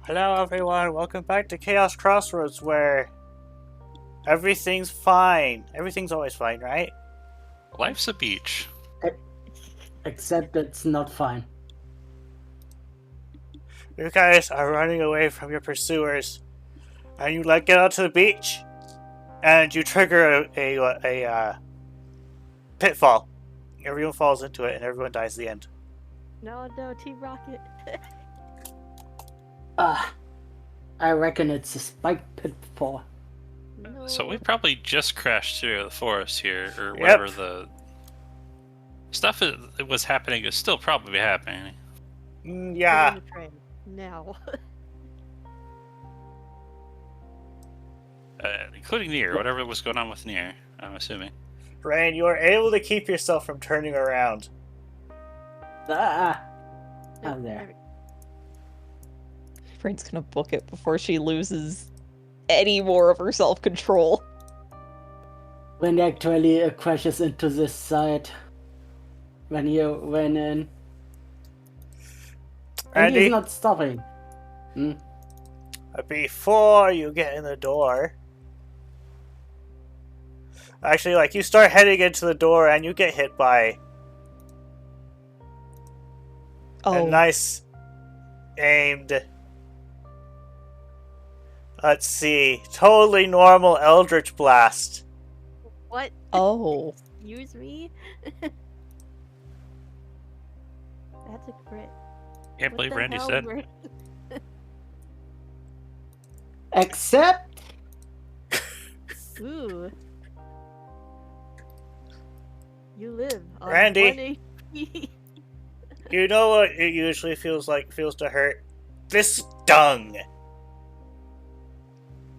Hello everyone, welcome back to Chaos Crossroads where everything's fine. Everything's always fine, right? Life's a beach. Except it's not fine. You guys are running away from your pursuers and you get out to the beach and you trigger a pitfall. Everyone falls into it and everyone dies at the end. No, Team Rocket. I reckon it's a spike pitfall. No. So we probably just crashed through the forest here, or whatever the stuff that was happening is still probably happening. Yeah. Get on the train now. Including Nier, whatever was going on with Nier, I'm assuming. Rain, you are able to keep yourself from turning around. I'm there. Frank's gonna book it before she loses any more of her self-control. When actually crashes into this side. When you went in. And Andy? he's not stopping. Before you get in the door. Actually, you start heading into the door and you get hit by a nice aimed. Let's see. Totally normal Eldritch Blast. What? Oh. Excuse me? That's a crit. Can't What believe the Randy hell, said. Ray? Except Ooh. You live on Randy. 1 HP. You know what it usually feels to hurt? This stung.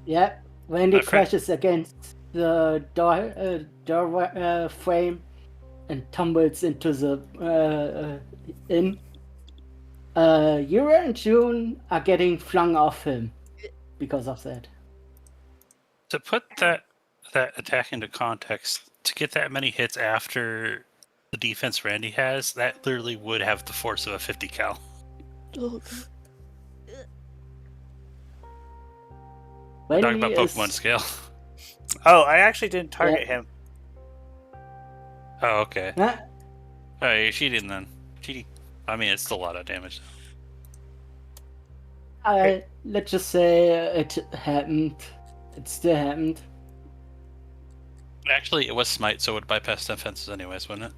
yeah, when he Okay. crashes against the door frame and tumbles into the inn. Yura and June are getting flung off him because of that. To put that attack into context, to get that many hits after the defense Randy has, that literally would have the force of a 50 cal. Oh, When Talking about he Pokemon is- scale. Oh, I actually didn't target him. Oh, okay. Huh? Oh, you're cheating then. Cheating. I mean, it's still a lot of damage. Let's just say it happened. It still happened. Actually, it was Smite, so it would bypass defenses anyways, wouldn't it?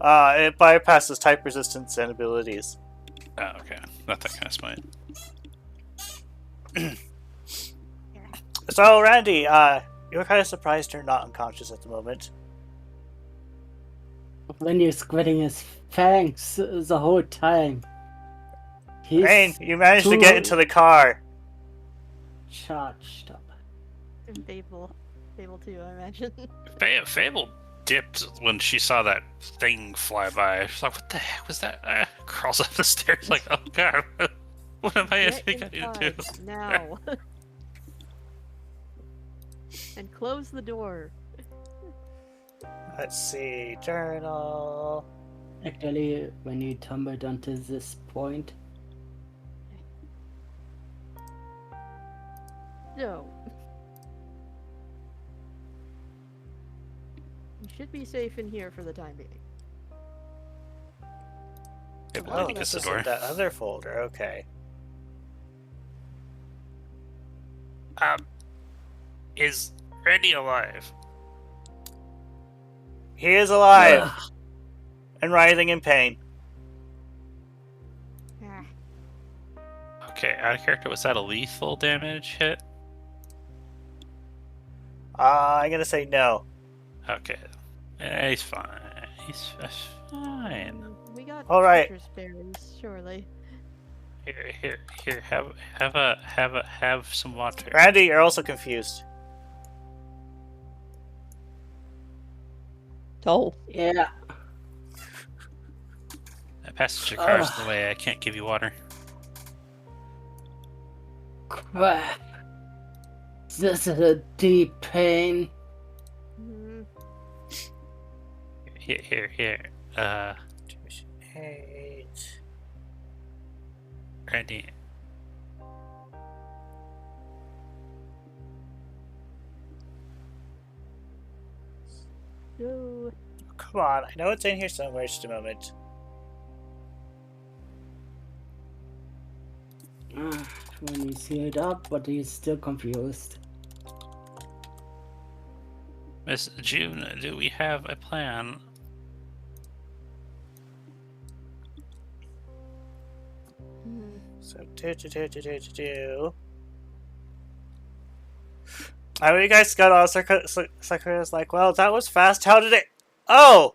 It bypasses type resistance and abilities. Oh, okay. Not that kind of Smite. So, Randy, you're kind of surprised you're not unconscious at the moment. When you're squinting his fangs the whole time. He's Rain, you managed to get into the car. charged up. And Fable too, I imagine. Fable dipped when she saw that thing fly by. She's like, what the heck was that? Crawls up the stairs like, oh god, what am I Get think I need to do? inside now. And close the door. Let's see, journal. Actually, when you tumbled onto this point, No. You should be safe in here for the time being. Fable Oh, Lady this gets the is door. in that other folder. Okay. Is Randy alive? He is alive Ugh. and writhing in pain. Ah, Okay, out of character, was that a lethal damage hit? I'm gonna say no. Okay. He's fine. He's fine. we got All right. citrus berries, surely. Here, have some water. Randy, you're also confused. Oh. Yeah. Passenger car's in the way, I can't give you water. Crap. This is a deep pain. Mhm. Here. 8. Randy. So, Come on, I know it's in here somewhere. Just a moment. When he's healed up, but he's still confused. Miss June, do we have a plan? So I mean, you guys got all Sakura's like, well, that was fast. How did it? Oh,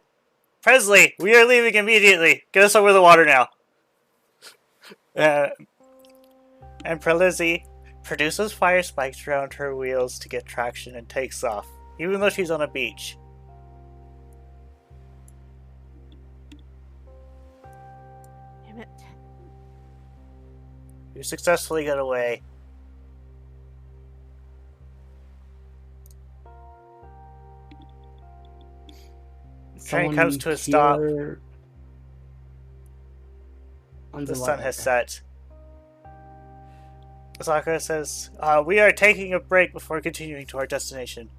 Presley, we are leaving immediately. Get us over the water now. And Prelizzi produces fire spikes around her wheels to get traction and takes off, even though she's on a beach. damn it. You successfully get away. The train comes to a stop. The sun has set. Sakura says, we are taking a break before continuing to our destination.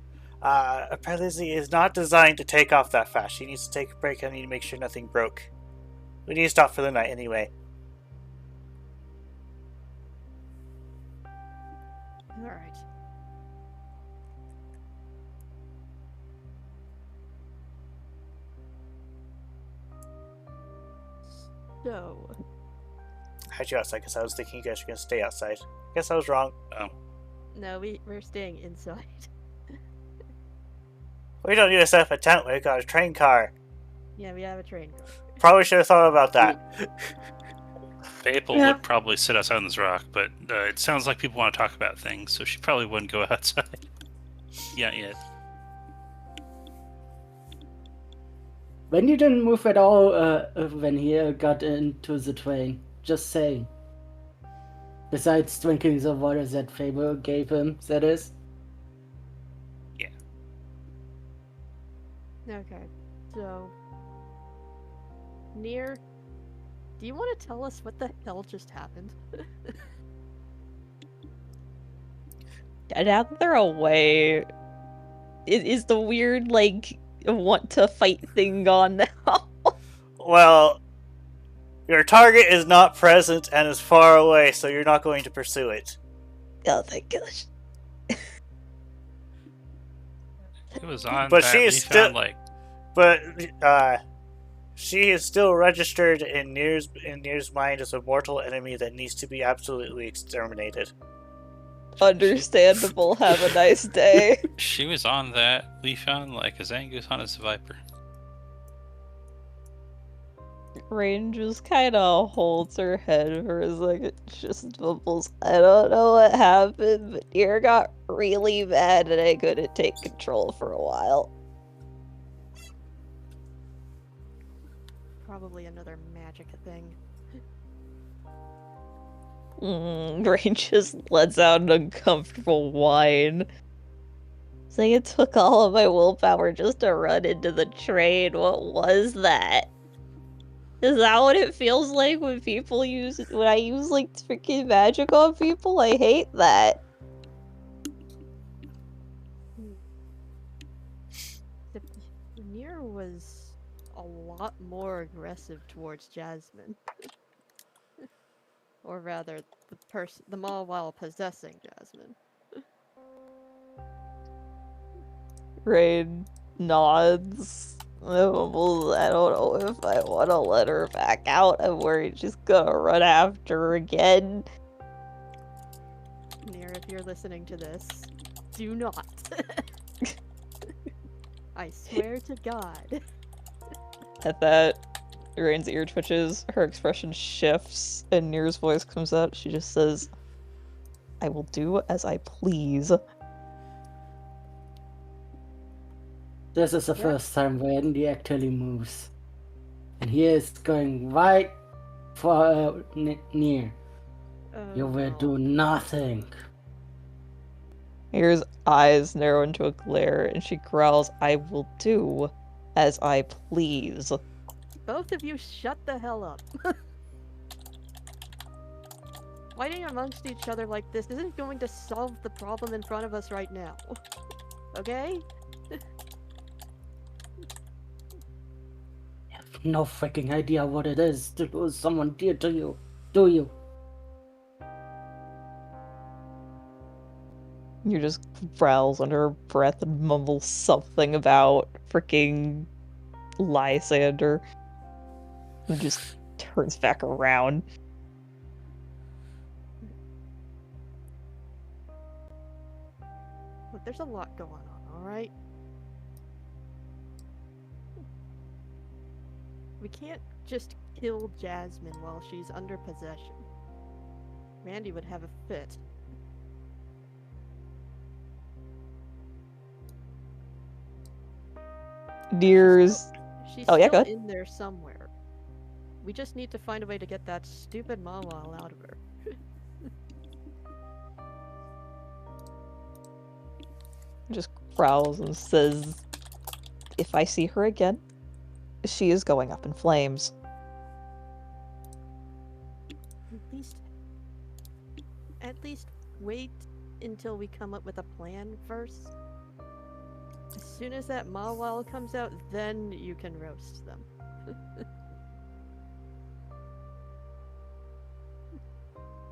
Prelizzi is not designed to take off that fast. She needs to take a break. I need to make sure nothing broke. We need to stop for the night anyway. Alright. So, I had you outside because I was thinking you guys were going to stay outside. Guess I was wrong. no, we're staying inside. We don't need to set up a tent. We've got a train car. Yeah, we have a train car. Probably should have thought about that. Maple Yeah. would probably sit outside on this rock, but it sounds like people want to talk about things, so she probably wouldn't go outside. Yeah, yet. When you didn't move at all when he got into the train, just saying. Besides drinking the water that Fable gave him, that is. Okay, so... Near, do you want to tell us what the hell just happened? Now that they're away, is the weird, like, want to fight thing gone now? Well, your target is not present and is far away, so you're not going to pursue it. Oh, thank gosh. It was on But that she we is still- found, like, But she is still registered in Nir's mind as a mortal enemy that needs to be absolutely exterminated. Understandable. Have a nice day. she was on that. We found, like, a Zangoose on its Viper. Rain just kind of holds her head for a second, just bubbles. I don't know what happened, but Deer got really mad and I couldn't take control for a while. Probably another magic thing. Rain just lets out an uncomfortable whine. It's like it took all of my willpower just to run into the train. What was that? Is that what it feels like when I use like freaking magic on people? I hate that. Nier was a lot more aggressive towards Jasmine. Or rather, the mall while possessing Jasmine. Rain nods. I don't know if I want to let her back out. I'm worried she's gonna run after her again. Nier, if you're listening to this, do not. I swear to God. At that, Rain's ear twitches, her expression shifts, and Nir's voice comes out. She just says, I will do as I please. This is the first time when he actually moves. And he is going right for Nier. You will do nothing. Nir's eyes narrow into a glare, and she growls, I will do as I please. Both of you shut the hell up. Fighting amongst each other like this isn't going to solve the problem in front of us right now. Okay? have no freaking idea what it is to lose someone dear to you, do you? You just growls under her breath and mumbles something about freaking Lysander. And just turns back around. Look, there's a lot going on, alright? We can't just kill Jasmine while she's under possession. Randy would have a fit. Deers. She's Oh, yeah, still go ahead. in there somewhere. We just need to find a way to get that stupid Mawal out of her. Just growls and says, if I see her again, she is going up in flames. At least wait until we come up with a plan first. As soon as that Mawal comes out, then you can roast them.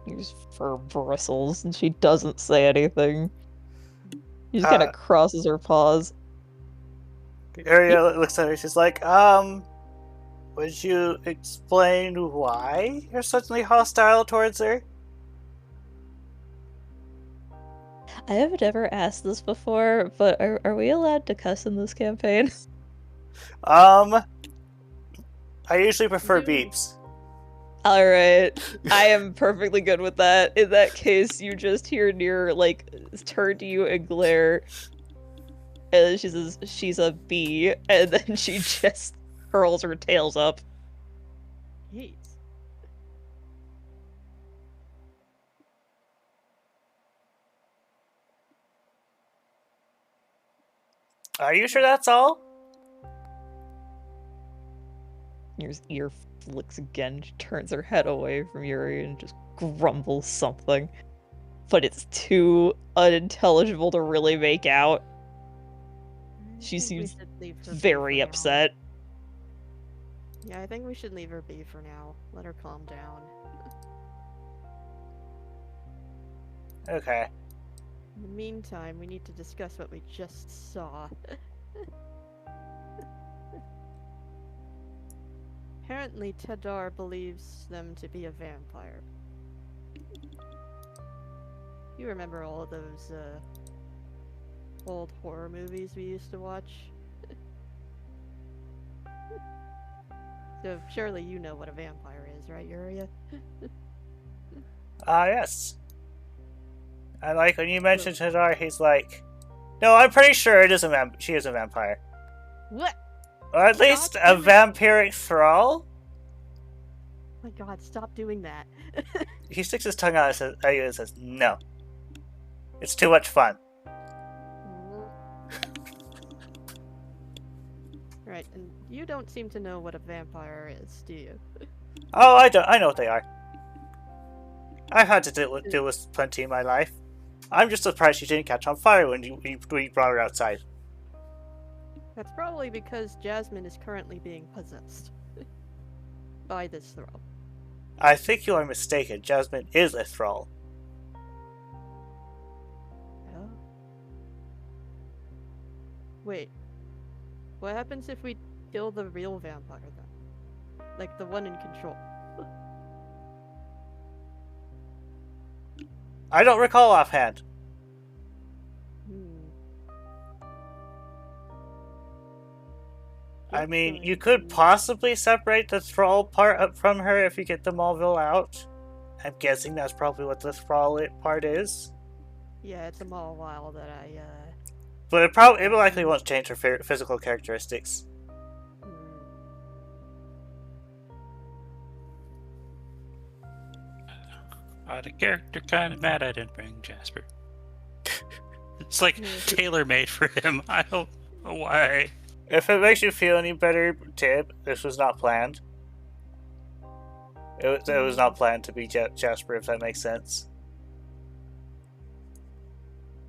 Use fur bristles, and she doesn't say anything. She just kind of crosses her paws. Ariel looks at her, she's like, would you explain why you're suddenly hostile towards her? I have never asked this before, but are we allowed to cuss in this campaign? I usually prefer beeps. Alright, I am perfectly good with that. In that case, you just hear Nier, like, turn to you and glare. And she says, she's a bee, and then she just curls her tails up. Jeez. Are you sure that's all? Nier's ear flicks again. She turns her head away from Yuri and just grumbles something. But it's too unintelligible to really make out. She seems very upset. Yeah, I think we should leave her be for now. Let her calm down. Okay. In the meantime, we need to discuss what we just saw. Apparently, Tedar believes them to be a vampire. You remember all of those, old horror movies we used to watch? So, surely you know what a vampire is, right, Yuria? Yes. I like when you mentioned Hadar, he's like, no, I'm pretty sure it is she is a vampire. What? Or at least a vampiric thrall? Oh my god, stop doing that. He sticks his tongue out and says, no. It's too much fun. Right, and you don't seem to know what a vampire is, do you? Oh, I don't. I know what they are. I've had to deal with plenty in my life. I'm just surprised she didn't catch on fire when you brought her outside. That's probably because Jasmine is currently being possessed by this thrall. I think you are mistaken. Jasmine is a thrall. Oh. Wait. What happens if we kill the real vampire then? Like the one in control? I don't recall offhand. I mean, you could possibly separate the thrall part up from her if you get the Malville out. I'm guessing that's probably what the thrall part is. Yeah, it's a while that I, But it likely won't change her physical characteristics. The character kind of mad I didn't bring Jasper. It's like tailor-made for him. I don't know why. If it makes you feel any better, Tib, this was not planned. It was not planned to be Jasper, if that makes sense.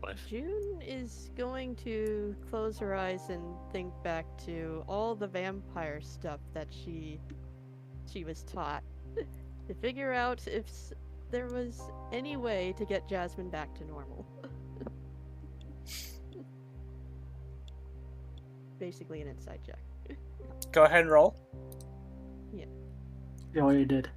life. June is going to close her eyes and think back to all the vampire stuff that she was taught to figure out if there was any way to get Jasmine back to normal. Basically an inside check. Go ahead and roll. You already did.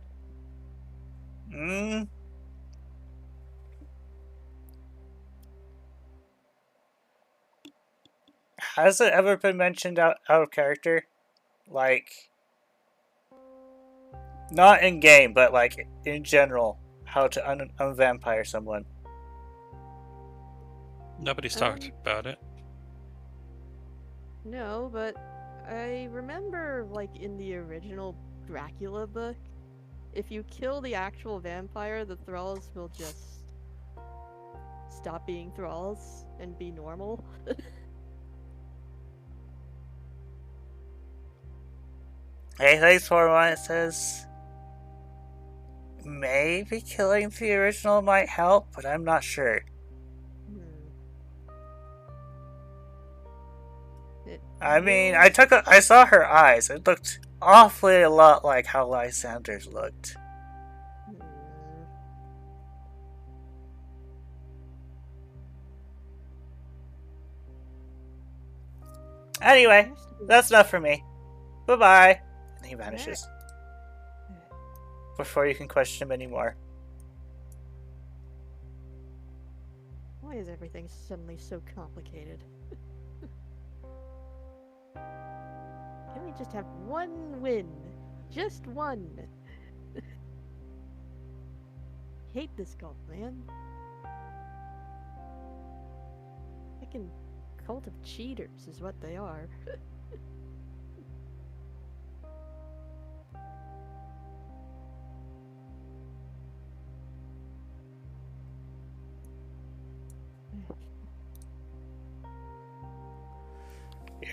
Has it ever been mentioned out of character? Like, not in game, but like in general, how to unvampire someone. Nobody's talked about it. No, but I remember, like, in the original Dracula book, if you kill the actual vampire, the thralls will just stop being thralls and be normal. Hey, thanks for one. It says maybe killing the original might help, but I'm not sure. I mean, I saw her eyes. It looked awfully a lot like how Lysander's looked. Anyway, that's enough for me. Bye-bye. And he vanishes. Before you can question him anymore. Why is everything suddenly so complicated? Can we just have one win? Just one! Hate this cult, man. Freaking cult of cheaters is what they are.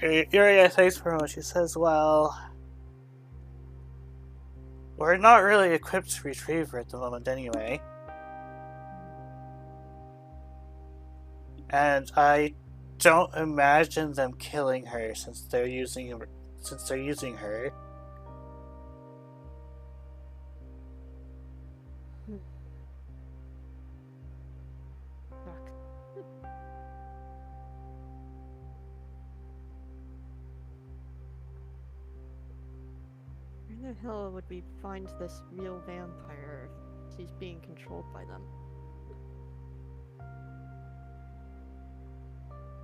Yuria thanks for much. She says, well, we're not really equipped to retrieve her at the moment anyway. And I don't imagine them killing her since they're using her. Where the hell would we find this real vampire if she's being controlled by them?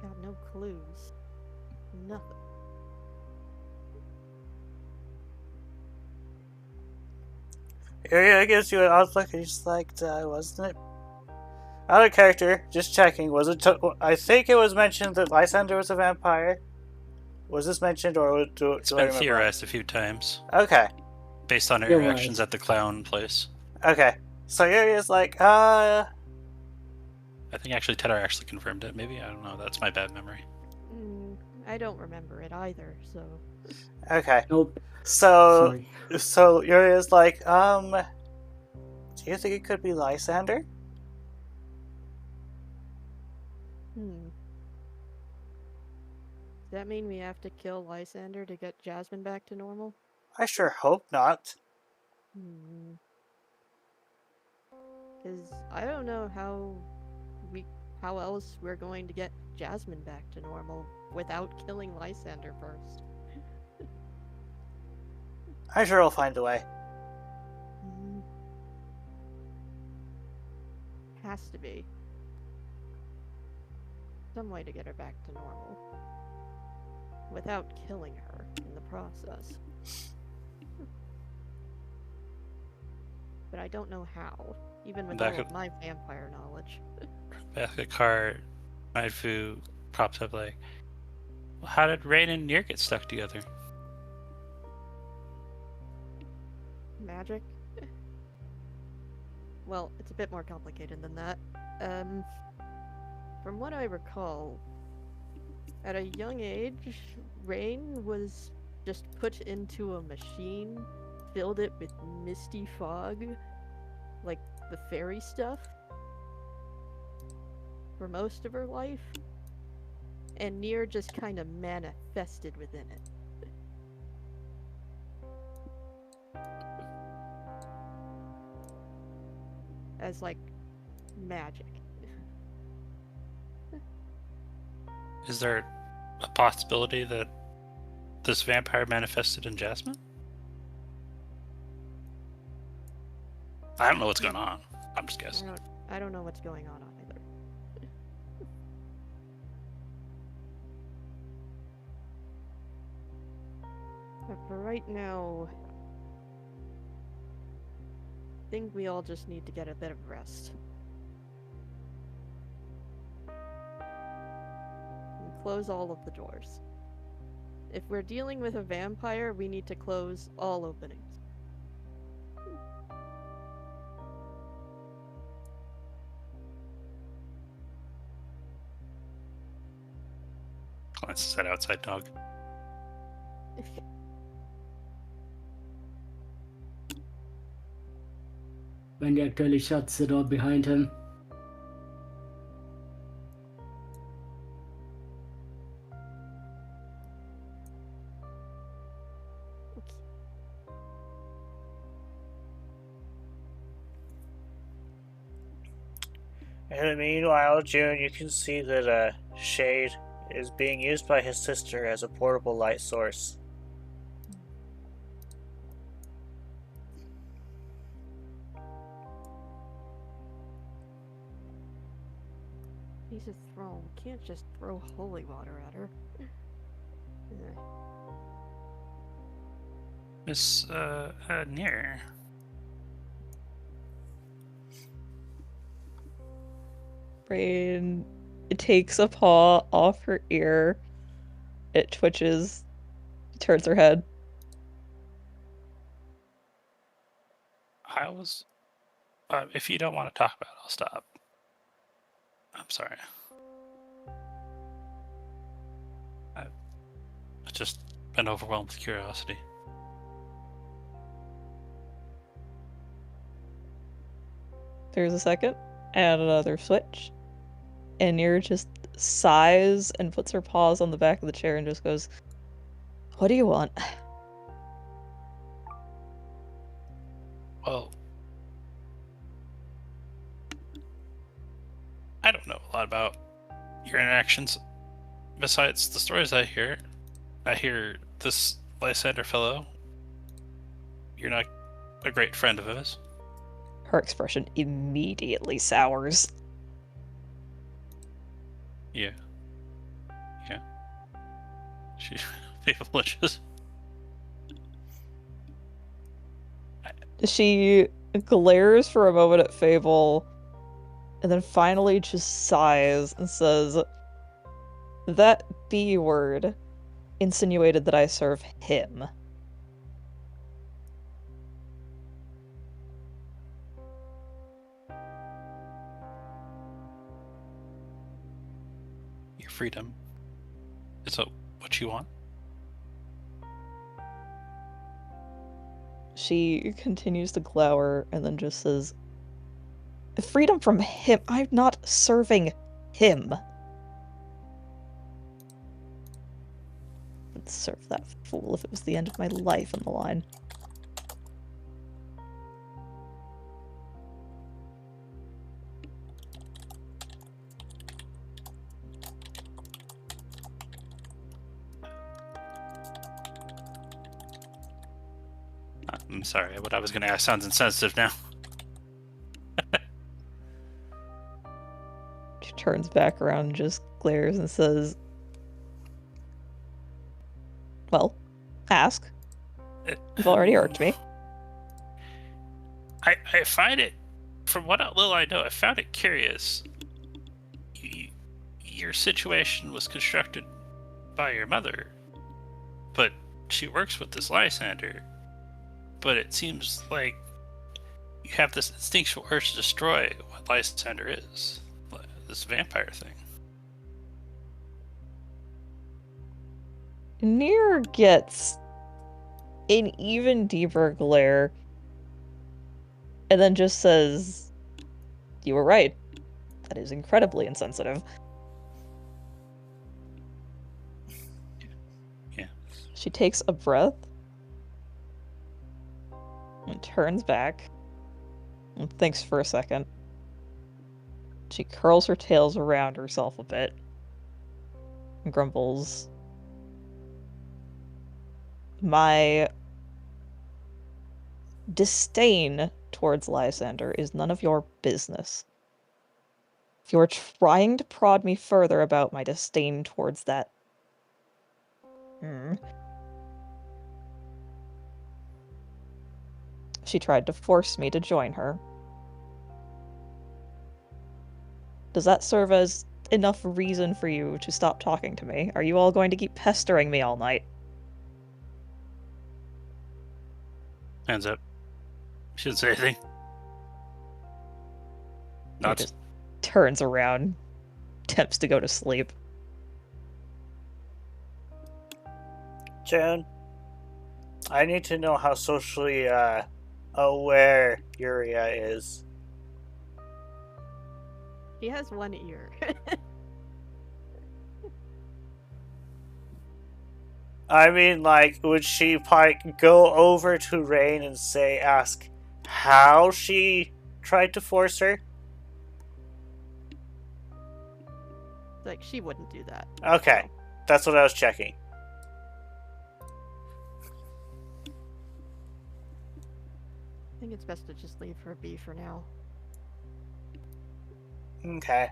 Got no clues. Nothing. Yuria gives you an odd look and she's like, wasn't it? Out of character, just checking. Was it? I think it was mentioned that Lysander was a vampire. Was this mentioned, or do It's I been remember? theorized a few times. Okay. Based on her You're reactions right. at the clown place. Okay. So Yuria's like, I think actually Tedar actually confirmed it. Maybe, I don't know. That's my bad memory. I don't remember it either, so... Okay. Nope. So Sorry. Yuria's like, do you think it could be Lysander? Does that mean we have to kill Lysander to get Jasmine back to normal? I sure hope not. Because I don't know how else we're going to get Jasmine back to normal without killing Lysander first. I sure will find a way. Has to be. Some way to get her back to normal. Without killing her in the process. But I don't know how, even with all of my vampire knowledge. Back of the car, Maifu pops up like, well, how did Rain and Nier get stuck together? Magic? Well, it's a bit more complicated than that. From what I recall, at a young age, Rain was just put into a machine, filled it with misty fog, like the fairy stuff. for most of her life, and Nier just kind of manifested within it. As, like, magic. Is there a possibility that this vampire manifested in Jasmine? I don't know what's going on. I'm just guessing. I don't know what's going on either. But for right now, I think we all just need to get a bit of rest. And close all of the doors. If we're dealing with a vampire, we need to close all openings. Glances at outside dog. When he actually shuts the door behind him. In the meanwhile, June, you can see that Shade is being used by his sister as a portable light source. He's a throne. Can't just throw holy water at her. Miss, Nier. Brain, it takes a paw off her ear. It twitches, turns her head. I was... if you don't want to talk about it, I'll stop. I'm sorry. I've just been overwhelmed with curiosity. There's a second, and another switch. And Nier just sighs and puts her paws on the back of the chair and just goes, "What do you want?" Well, I don't know a lot about your interactions. Besides the stories I hear this Lysander fellow, you're not a great friend of his. Her expression immediately sours. Yeah. People just... She glares for a moment at Fable, and then finally just sighs and says, "That B word insinuated that I serve him." Your freedom. Is that what you want? She continues to glower and then just says, "Freedom from him? I'm not serving him." I'd serve that fool if it was the end of my life on the line. I'm sorry, what I was going to ask sounds insensitive now. She turns back around and just glares and says, "Well, ask. You've already irked me." I find it, from what little I know, I found it curious. Your situation was constructed by your mother, but she works with this Lysander. But it seems like you have this instinctual urge to destroy what Lysander is. This vampire thing. Nier gets an even deeper glare and then just says, "You were right. That is incredibly insensitive. Yeah. She takes a breath and turns back and thinks for a second. She curls her tails around herself a bit and grumbles. My disdain towards Lysander is none of your business. If you're trying to prod me further about my disdain towards that... She tried to force me to join her. Does that serve as enough reason for you to stop talking to me? Are you all going to keep pestering me all night? Hands up. She didn't say anything. He just turns around, attempts to go to sleep. Joan, I need to know how socially aware Yuria is. He has one ear. I mean, like, would she go over to Rain and ask how she tried to force her? Like, she wouldn't do that. Okay, that's what I was checking. I think it's best to just leave her be for now. Okay.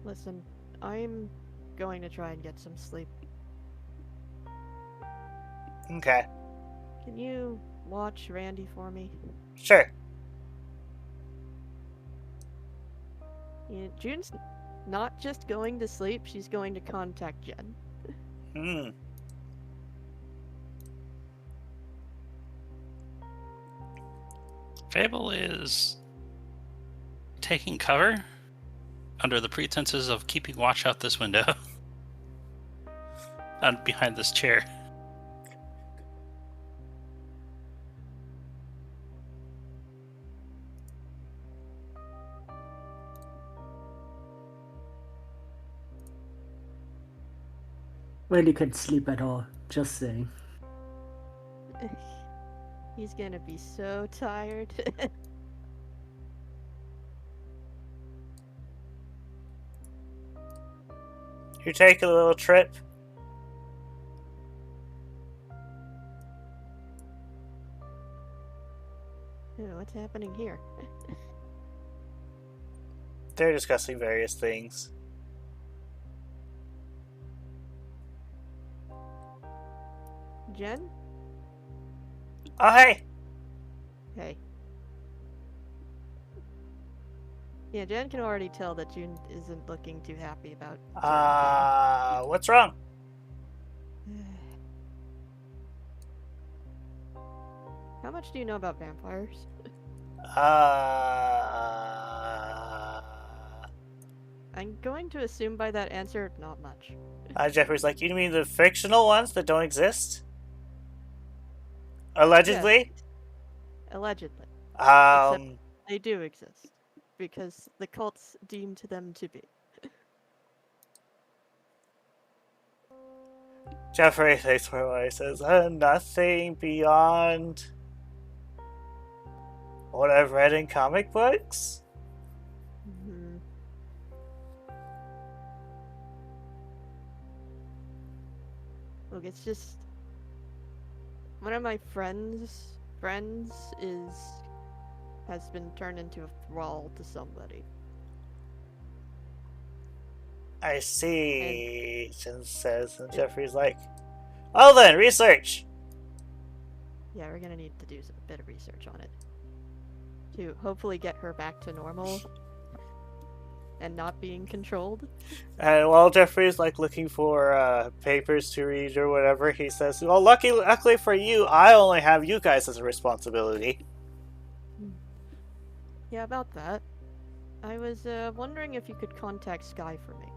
Listen, I'm going to try and get some sleep. Okay. Can you watch Randy for me? Sure. Yeah, June's not just going to sleep, she's going to contact Jen. Hmm. Fable is taking cover under the pretenses of keeping watch out this window. And behind this chair. Well, you can't sleep at all. Just saying. He's gonna be so tired. You take a little trip. What's happening here? They're discussing various things. Jen? Oh, hey! Hey. Yeah, Jen can already tell that June isn't looking too happy about What's wrong? How much do you know about vampires? I'm going to assume by that answer, not much. Jeffrey's like, you mean the fictional ones that don't exist? Allegedly? Yes. Allegedly. Um, Except they do exist. Because the cults deemed them to be. Jeffrey thinks for a while. He says, nothing beyond what I've read in comic books? Mm-hmm. Look, it's just... One of my friends has been turned into a thrall to somebody. I see, Jen says, and Jeffrey's like, well then, research! Yeah, we're gonna need to do a bit of research on it. To hopefully get her back to normal. And not being controlled. And while Jeffrey's like looking for papers to read or whatever, he says, well, luckily for you, I only have you guys as a responsibility. Yeah, about that. I was wondering if you could contact Sky for me.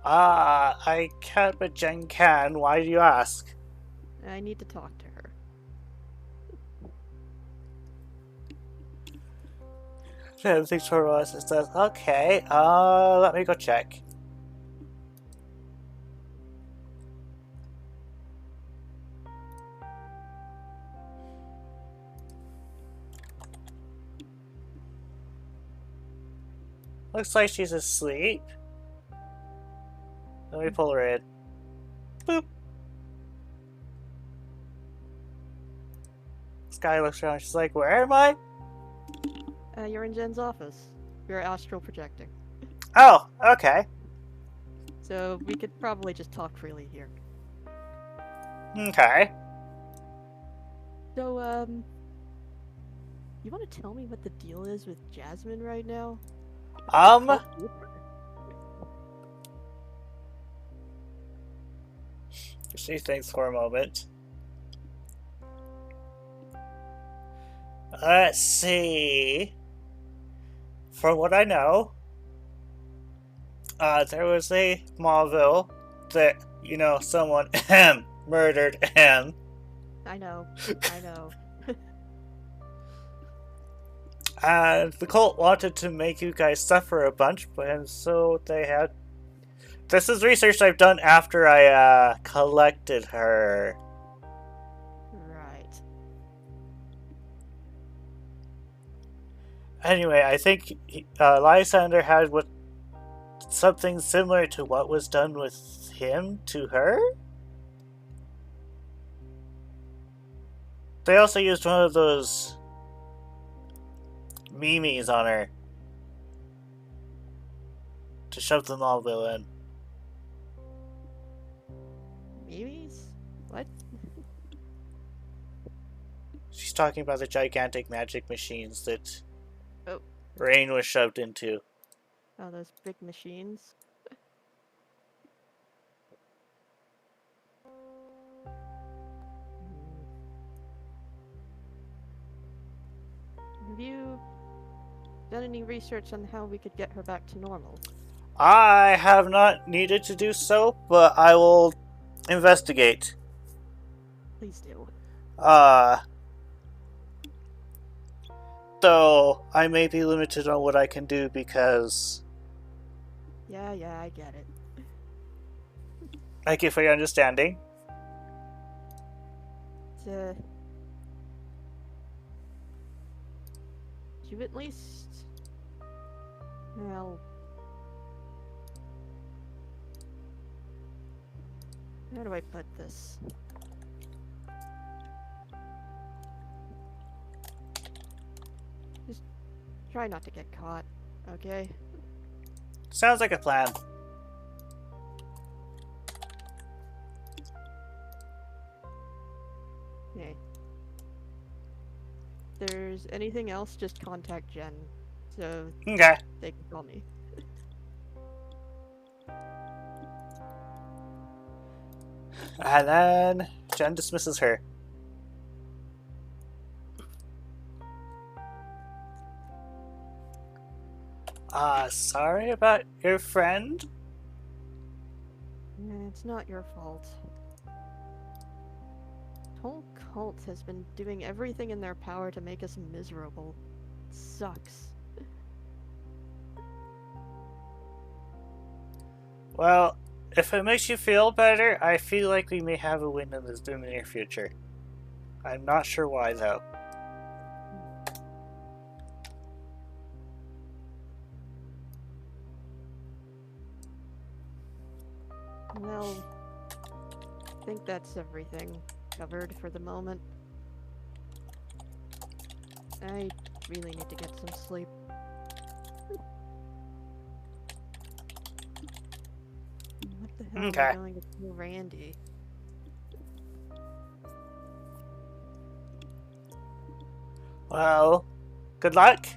I can't, but Jen can. Why do you ask? I need to talk to her. Everything's for us. It says, okay, let me go check. Looks like she's asleep. Let me pull her in. Boop. Sky looks around. She's like, where am I? You're in Jen's office. You're astral projecting. Oh, okay. So we could probably just talk freely here. Okay. So, you want to tell me what the deal is with Jasmine right now? She thinks for a moment. Let's see. From what I know, there was a Mauville that, you know, someone murdered him. I know. And the cult wanted to make you guys suffer a bunch, and so they had... This is research I've done after I collected her. Right. Anyway, I think Lysander had something similar to what was done with him to her? They also used one of those memes on her to shove them all in. Memes? What? She's talking about the gigantic magic machines that Oh. Rain was shoved into. Oh, those big machines? Have you done any research on how we could get her back to normal? I have not needed to do so, but I will investigate. Please do. Though I may be limited on what I can do because... Yeah, I get it. Thank you for your understanding. You at least... Well... How do I put this? Just try not to get caught, okay? Sounds like a plan. Okay. If there's anything else, just contact Jen, so Okay. they can call me. And then Jen dismisses her. Sorry about your friend? It's not your fault. The whole cult has been doing everything in their power to make us miserable. It sucks. Well, if it makes you feel better, I feel like we may have a win in the near future. I'm not sure why, though. Well, I think that's everything covered for the moment. I really need to get some sleep. What the hell am I going to tell Randy? Well, good luck.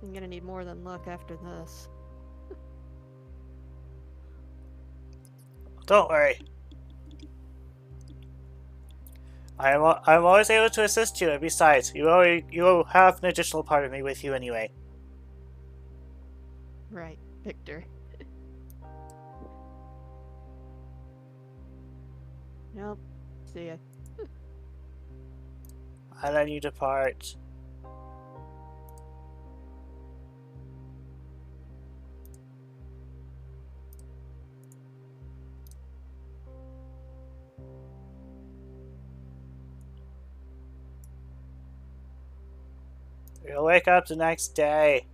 I'm gonna need more than luck after this. Don't worry. I'm always able to assist you, and besides, you have an additional part of me with you anyway. Right, Victor. Nope. See ya. And then you depart. You'll wake up the next day.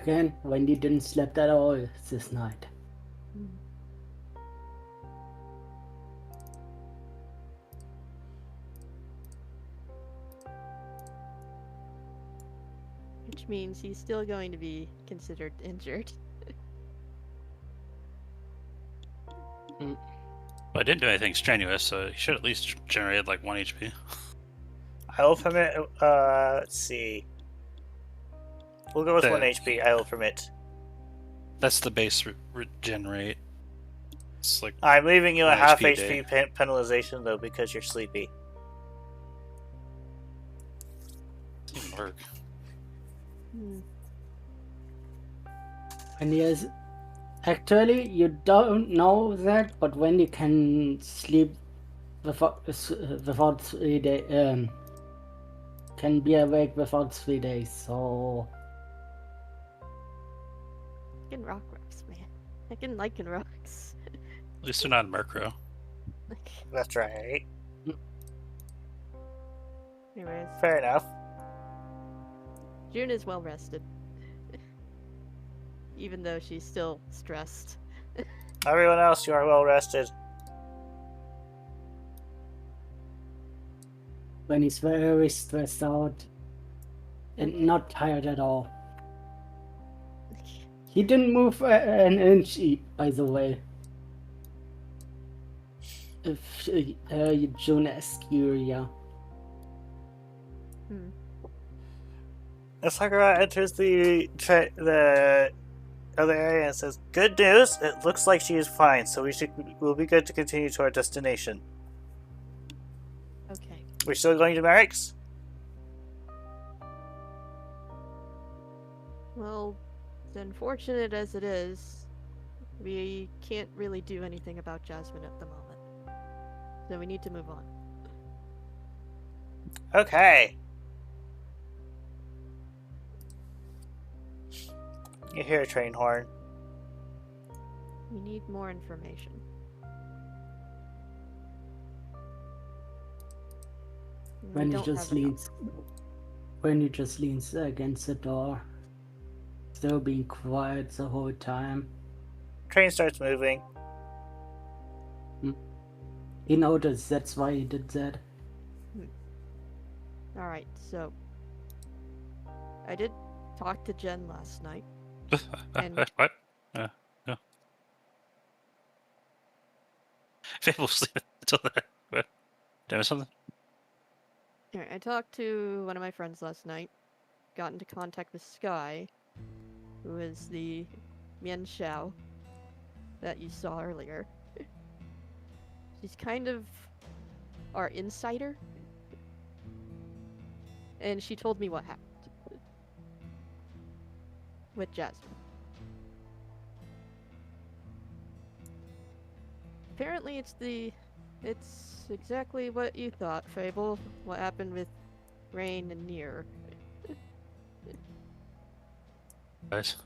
Again, Wendy didn't sleep at all this night. Which means he's still going to be considered injured. Well, I didn't do anything strenuous, so he should at least generate like 1 HP. I will permit. Let's see. We'll go with 1 HP. I will permit. That's the base regenerate. It's like I'm leaving you a 1 half HP HP penalization though because you're sleepy. doesn't work. And yes, actually, you don't know that, but Wendy can sleep without 3 days. Can be awake without 3 days. So Fucking rock rocks, man. Fucking lichen rocks. At least they're not in Murkrow. That's right. Anyways, Fair enough. June is well rested. Even though she's still stressed. Everyone else, you are well rested. when he's very stressed out and not tired at all. He didn't move an inch, by the way. If June asks you, yeah. Sakura enters the other area and says, "Good news! It looks like she is fine, so we'll be good to continue to our destination." Okay. We're still going to Merrick's? Well, as unfortunate as it is, we can't really do anything about Jasmine at the moment. So we need to move on. Okay. You hear a train horn. We need more information. When he just leans against the door, still being quiet the whole time. Train starts moving. He noticed, that's why he did that. Alright, so I did talk to Jen last night. And What? No. People sleep until that. What? Did I miss something? I talked to one of my friends last night, got into contact with Sky, who is the Mian Xiao that you saw earlier. She's kind of our insider, and she told me what happened with Jasmine. Apparently it's exactly what you thought, Fable. What happened with Rain and Nier. Guys,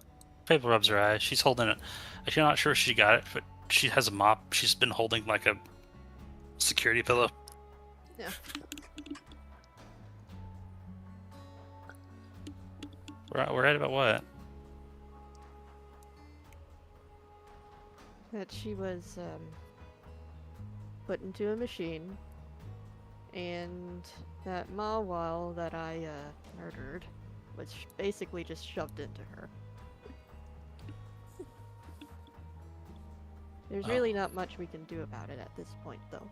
Fable rubs her eyes. She's holding it. I'm not sure if she got it, but she has a mop. She's been holding like a security pillow. Yeah. We're right about what? That she was put into a machine, and that Mawile that I murdered was basically just shoved into her. There's really not much we can do about it at this point, though.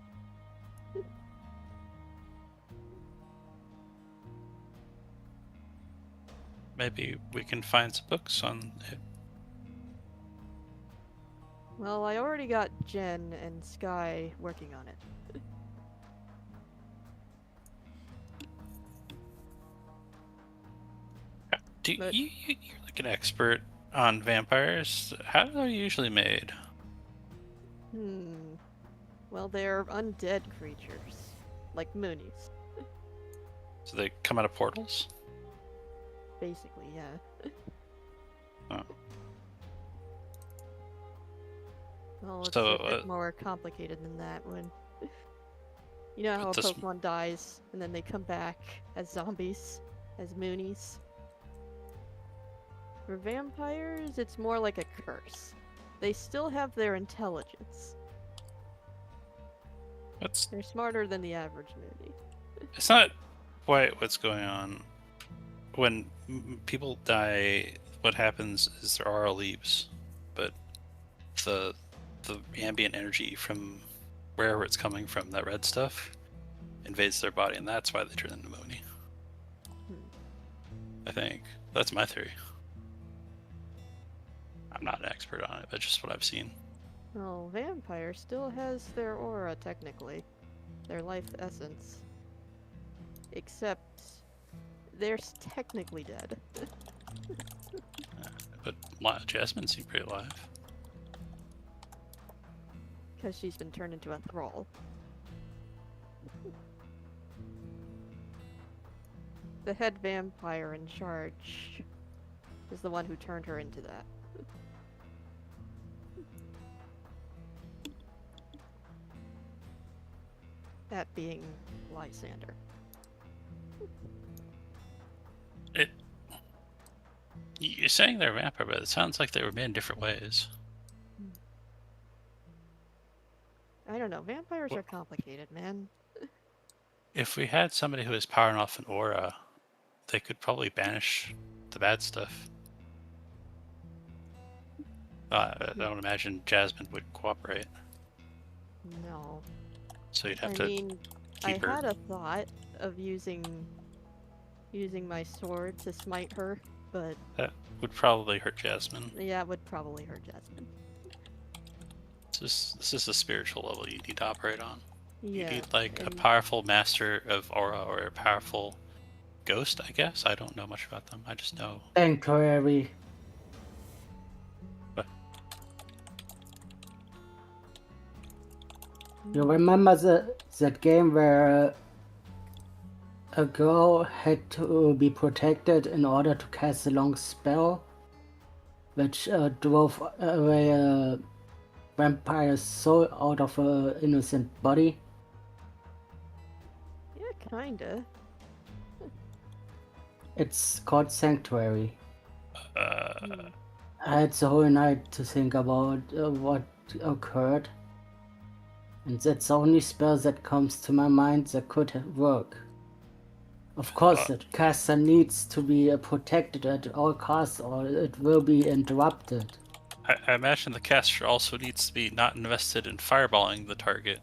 Maybe we can find some books on it. Well, I already got Jen and Sky working on it. But You're like an expert on vampires. How are they usually made? Well, they're undead creatures, like Moonies. So they come out of portals? Basically, yeah. Oh. Well, it's So, a bit more complicated than that when... You know how a This- Pokemon dies, and then they come back as zombies, as Moonies? For vampires, it's more like a curse. They still have their intelligence. They're smarter than the average Moonie. It's not quite what's going on. When people die, what happens is their aura leaves, but the ambient energy from wherever it's coming from, that red stuff, invades their body, and that's why they turn into Mooney. I think that's my theory. I'm not an expert on it, but just what I've seen. Well, vampire still has their aura, technically. Their life essence. Except... they're technically dead. But Jasmine seemed pretty alive. Because she's been turned into a thrall. The head vampire in charge is the one who turned her into that. That being Lysander. You're saying they're vampire, but it sounds like they were made in different ways. I don't know. Vampires are complicated, man. If we had somebody who was powering off an aura, they could probably banish the bad stuff. I don't imagine Jasmine would cooperate. No. So you'd have I to mean, keep her. I had a thought of using my sword to smite her, but That would probably hurt Jasmine. yeah, it would probably hurt Jasmine. This is a spiritual level you need to operate on. Yeah, You need like a and- powerful master of aura or a powerful ghost, I guess. I don't know much about them. I just know. Sanctuary. What? You remember that game where a girl had to be protected in order to cast a long spell, which drove away a vampire's soul out of her innocent body? Yeah, kinda. It's called Sanctuary. Hmm. I had the whole night to think about what occurred, and that's the only spell that comes to my mind that could work. Of course, the caster needs to be protected at all costs, or it will be interrupted. I imagine the caster also needs to be not invested in fireballing the target.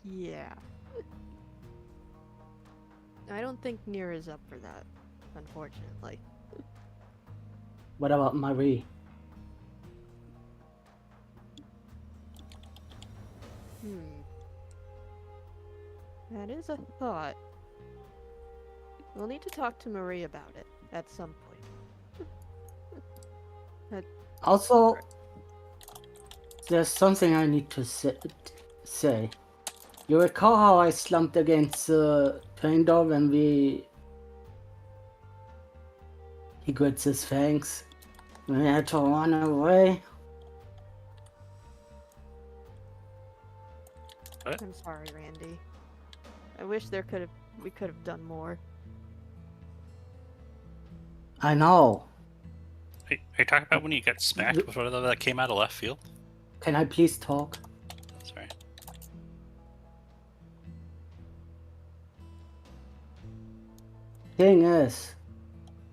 Yeah. I don't think Nier is up for that, unfortunately. What about Marie? That is a thought. We'll need to talk to Marie about it at some point. Also, there's something I need to say. You recall how I slumped against the train door when he grits his fangs? When I had to run away? What? I'm sorry, Randy. I wish we could have done more. I know. Are you talking about when you got smacked with whatever that came out of left field? Can I please talk? Sorry. Thing is,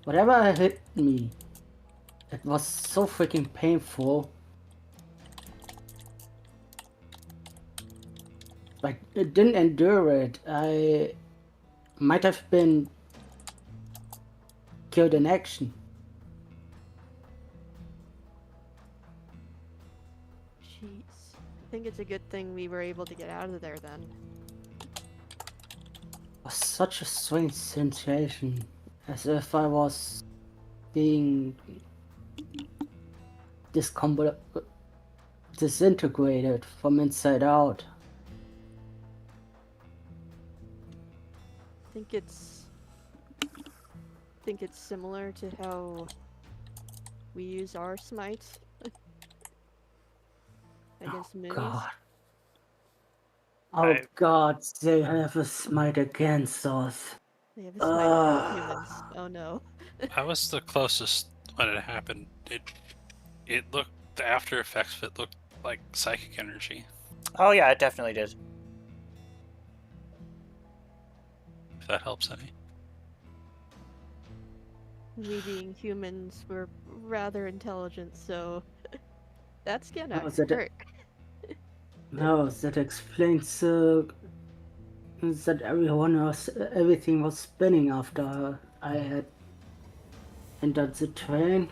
whatever hit me, it was so freaking painful. Like, it didn't endure it. I might have been killed in action. Jeez. I think it's a good thing we were able to get out of there then. It was such a strange sensation, as if I was being disintegrated from inside out. I think it's similar to how we use our smites. Against moons? God. Oh God, they have a smite against us. They have a smite against humans. Oh no. I was the closest when it happened. It looked, the after effects of it looked like psychic energy. Oh yeah, it definitely did. If that helps any. We being humans, we're rather intelligent, so that's gonna Oh, that- hurt. No, that explains that everything was spinning after I had entered the train,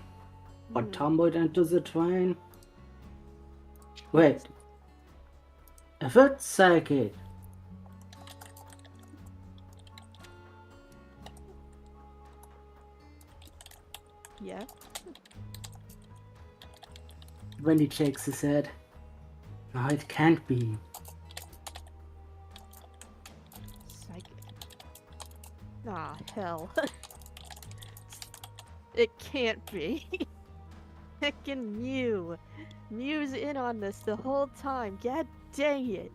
or tumbled into the train. Wait, if it's psychic, Yeah. when he shakes his head, no, it can't be. Psychic. Ah, hell. It can't be. Heckin' Mew. Mew's in on this the whole time. God dang it.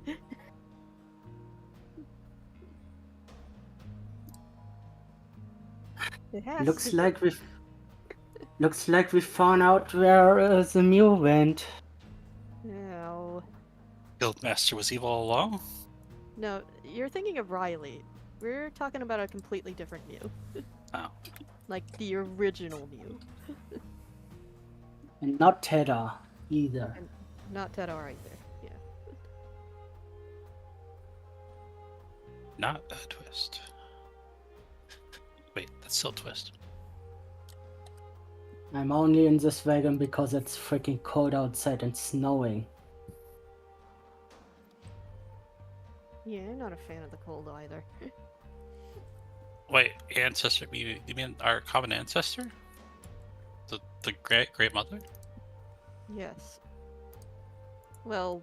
It has Looks to like we found out where the mule went. No. Guildmaster was evil all along? No, you're thinking of Riley. We're talking about a completely different Mew. Oh. Like the original Mew. And not Tedda either. And not Tedar either. Yeah. Not a twist. Wait, that's still a twist. I'm only in this wagon because it's freaking cold outside and snowing. Yeah, I'm not a fan of the cold either. Wait, ancestor? You mean our common ancestor? The great mother? Yes. Well,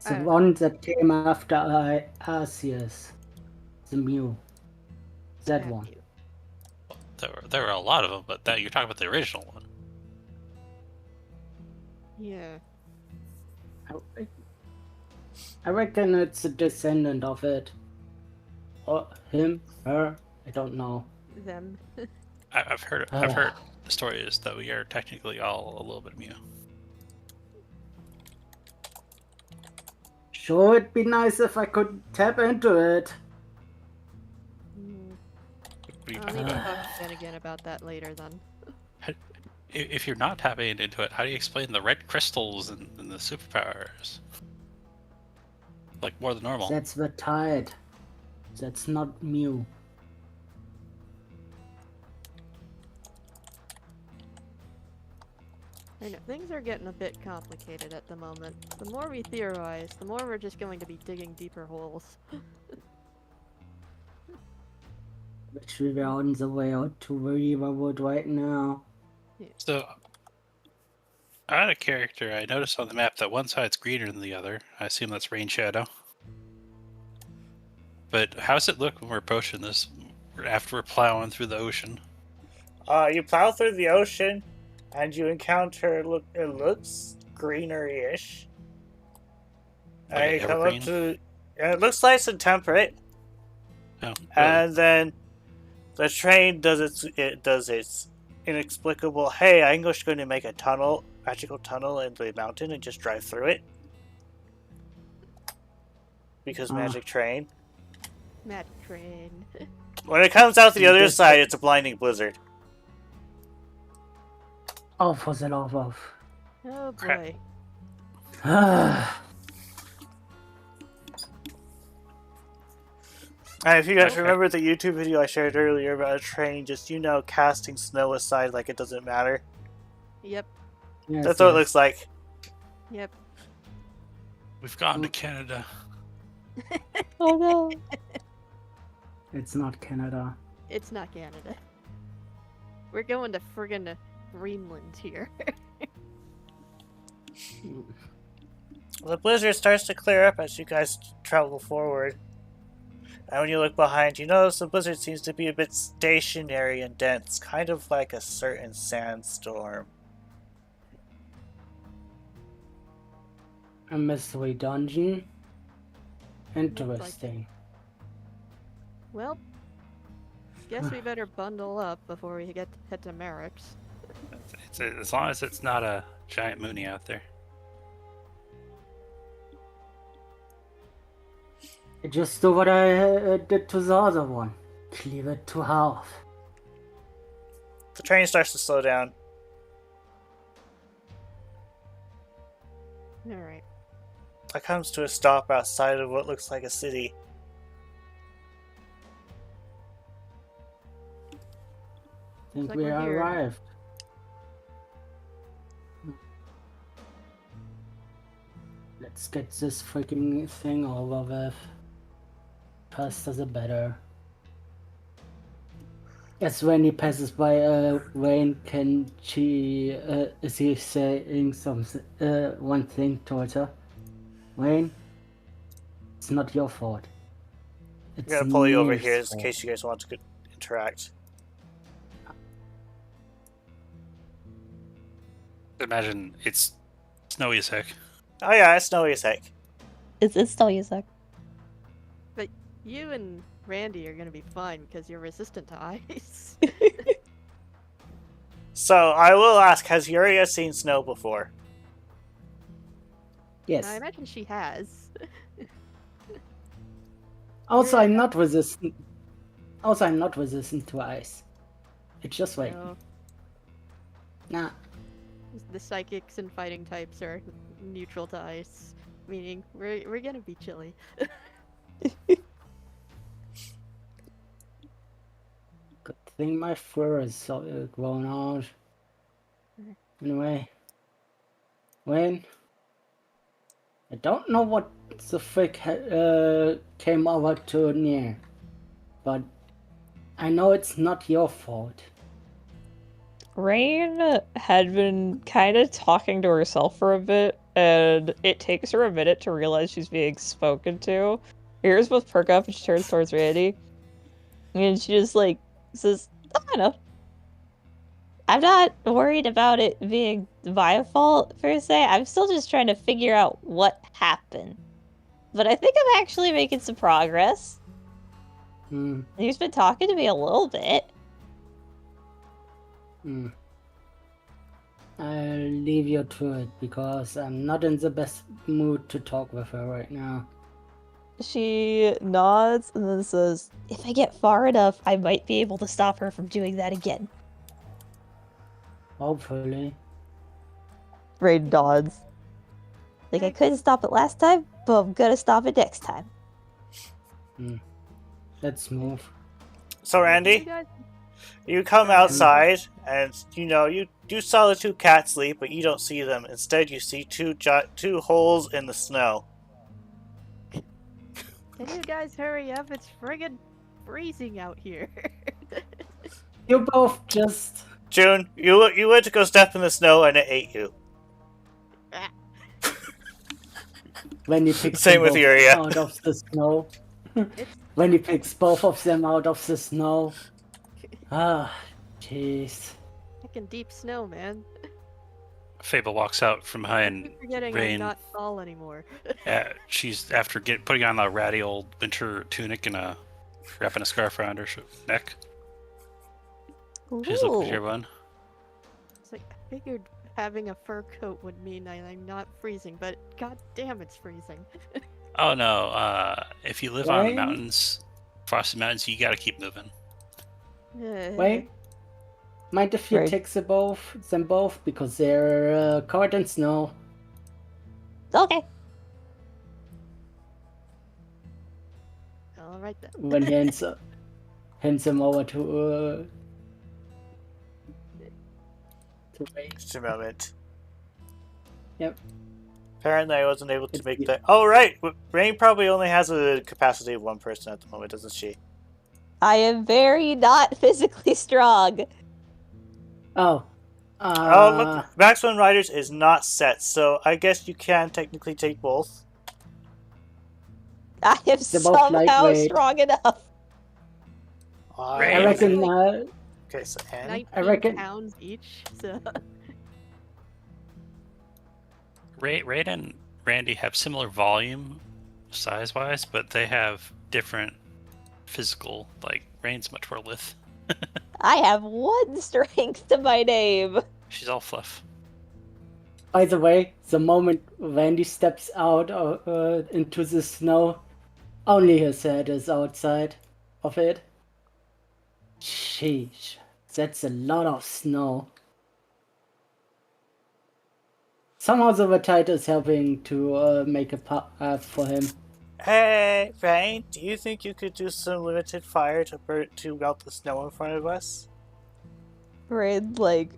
The one that came after Arceus. The Mew. That have one. you. There were a lot of them, but that you're talking about the original one. Yeah. I reckon it's a descendant of it. Or him, her, I don't know. Them. I've heard the story is that we are technically all a little bit Mew. Sure, it'd be nice if I could tap into it. What are you I'll talking need to about? talk to Ben again about that later then. If you're not tapping into it, how do you explain the red crystals and the superpowers? Like more than normal. That's the tide. That's not Mew. I know, things are getting a bit complicated at the moment. The more we theorize, the more we're just going to be digging deeper holes. Which we are on the way out to Riverwood right now. So, I had a character. I noticed on the map that one side's greener than the other. I assume that's rain shadow. But how's it look when we're approaching this after we're plowing through the ocean? You plow through the ocean, and you encounter it looks greenery-ish. Like And an you come up evergreen? to, and it looks nice and temperate. Oh, really? And then the train does its inexplicable. Hey, I'm just going to make a magical tunnel in the mountain, and just drive through it. Because magic train. Magic train. When it comes out the other side, it's a blinding blizzard. Oh, for the love of. Oh Crap. boy. And if you guys Okay. remember the YouTube video I shared earlier about a train, just, casting snow aside like it doesn't matter. Yep. Yes, That's what it yes. looks like. Yep. We've gone to Canada. Oh no. It's not Canada. It's not Canada. We're going to friggin' Greenland here. The blizzard starts to clear up as you guys travel forward. And when you look behind, you notice the blizzard seems to be a bit stationary and dense, kind of like a certain sandstorm. A mystery dungeon. Interesting. Well, guess we better bundle up before we head to Merrick's. As long as it's not a giant Mooney out there. Just do what I did to the other one. Cleave it to half. The train starts to slow down. Alright. It comes to a stop outside of what looks like a city. I think like we we're here. arrived. Let's get this freaking thing over with. Faster the better. As Rainy passes by, Rain, is he saying something, one thing towards her? Rain, it's not your fault. I'm gonna pull you over Nier's here in fault. case you guys want to interact. Imagine it's snowy as heck. Oh yeah, it's snowy as heck. It's still you suck. But you and Randy are gonna be fine because you're resistant to ice. So I will ask, has Yuria seen snow before? Yes. I imagine she has. Also, I'm not resistant. Also, I'm not resistant to ice. It's just like, No, nah. the psychics and fighting types are neutral to ice, meaning we're gonna be chilly. Good thing my fur is grown out. Anyway, Wayne, I don't know what the frick came over to near, but I know it's not your fault. Rain had been kind of talking to herself for a bit, and it takes her a minute to realize she's being spoken to. Her ears both perk up and she turns towards Randy. And she just, like, says, I don't know. I'm not worried about it being my fault, per se. I'm still just trying to figure out what happened. But I think I'm actually making some progress. He's been talking to me a little bit. I'll leave you to it because I'm not in the best mood to talk with her right now. She nods and then says, if I get far enough, I might be able to stop her from doing that again. Hopefully. Rain nods. Like, I couldn't stop it last time, but I'm gonna stop it next time. Let's move. So You Randy, guys, you come outside and you saw the two cats leave, but you don't see them. Instead, you see two holes in the snow. can you guys hurry up? It's friggin' freezing out here. You both just... June, you went to go step in the snow and it ate you. When he picks Same them with both Yuria. out of the snow. When he picks both of them out of the snow. Ah, jeez. Fucking deep snow, man. Fable walks out from I behind keep forgetting Rain. I'm not tall anymore. She's after putting on a ratty old winter tunic and wrapping a scarf around her neck. She's looking at everyone. It's like, I figured having a fur coat would mean I'm not freezing, but god damn, it's freezing. Oh no, if you live on Rain? mountains, frosty mountains, you gotta keep moving. Wait. Mind if you Right. take them both because they're covered in snow. Okay. Alright then. When he hands him over to Ray. Just a moment. Yep. Apparently, I wasn't able to make that. Oh, right! Rain probably only has a capacity of one person at the moment, doesn't she? I am very not physically strong. Oh. Oh, look, Maximum Riders is not set, so I guess you can technically take both. I am They're both somehow lightweight. strong enough. Rain. I reckon. Okay, so Anne. 19 reckon- pounds each, so... Rain Randy have similar volume, size-wise, but they have different physical. Like Rain's much more lithe. I have 1 strength to my name. She's all fluff. By the way, the moment Randy steps out into the snow, only his head is outside of it. Sheesh, that's a lot of snow. Somehow the Vertite is helping to make a path for him. Hey, Rain, do you think you could do some limited fire to melt the snow in front of us? Rain, like,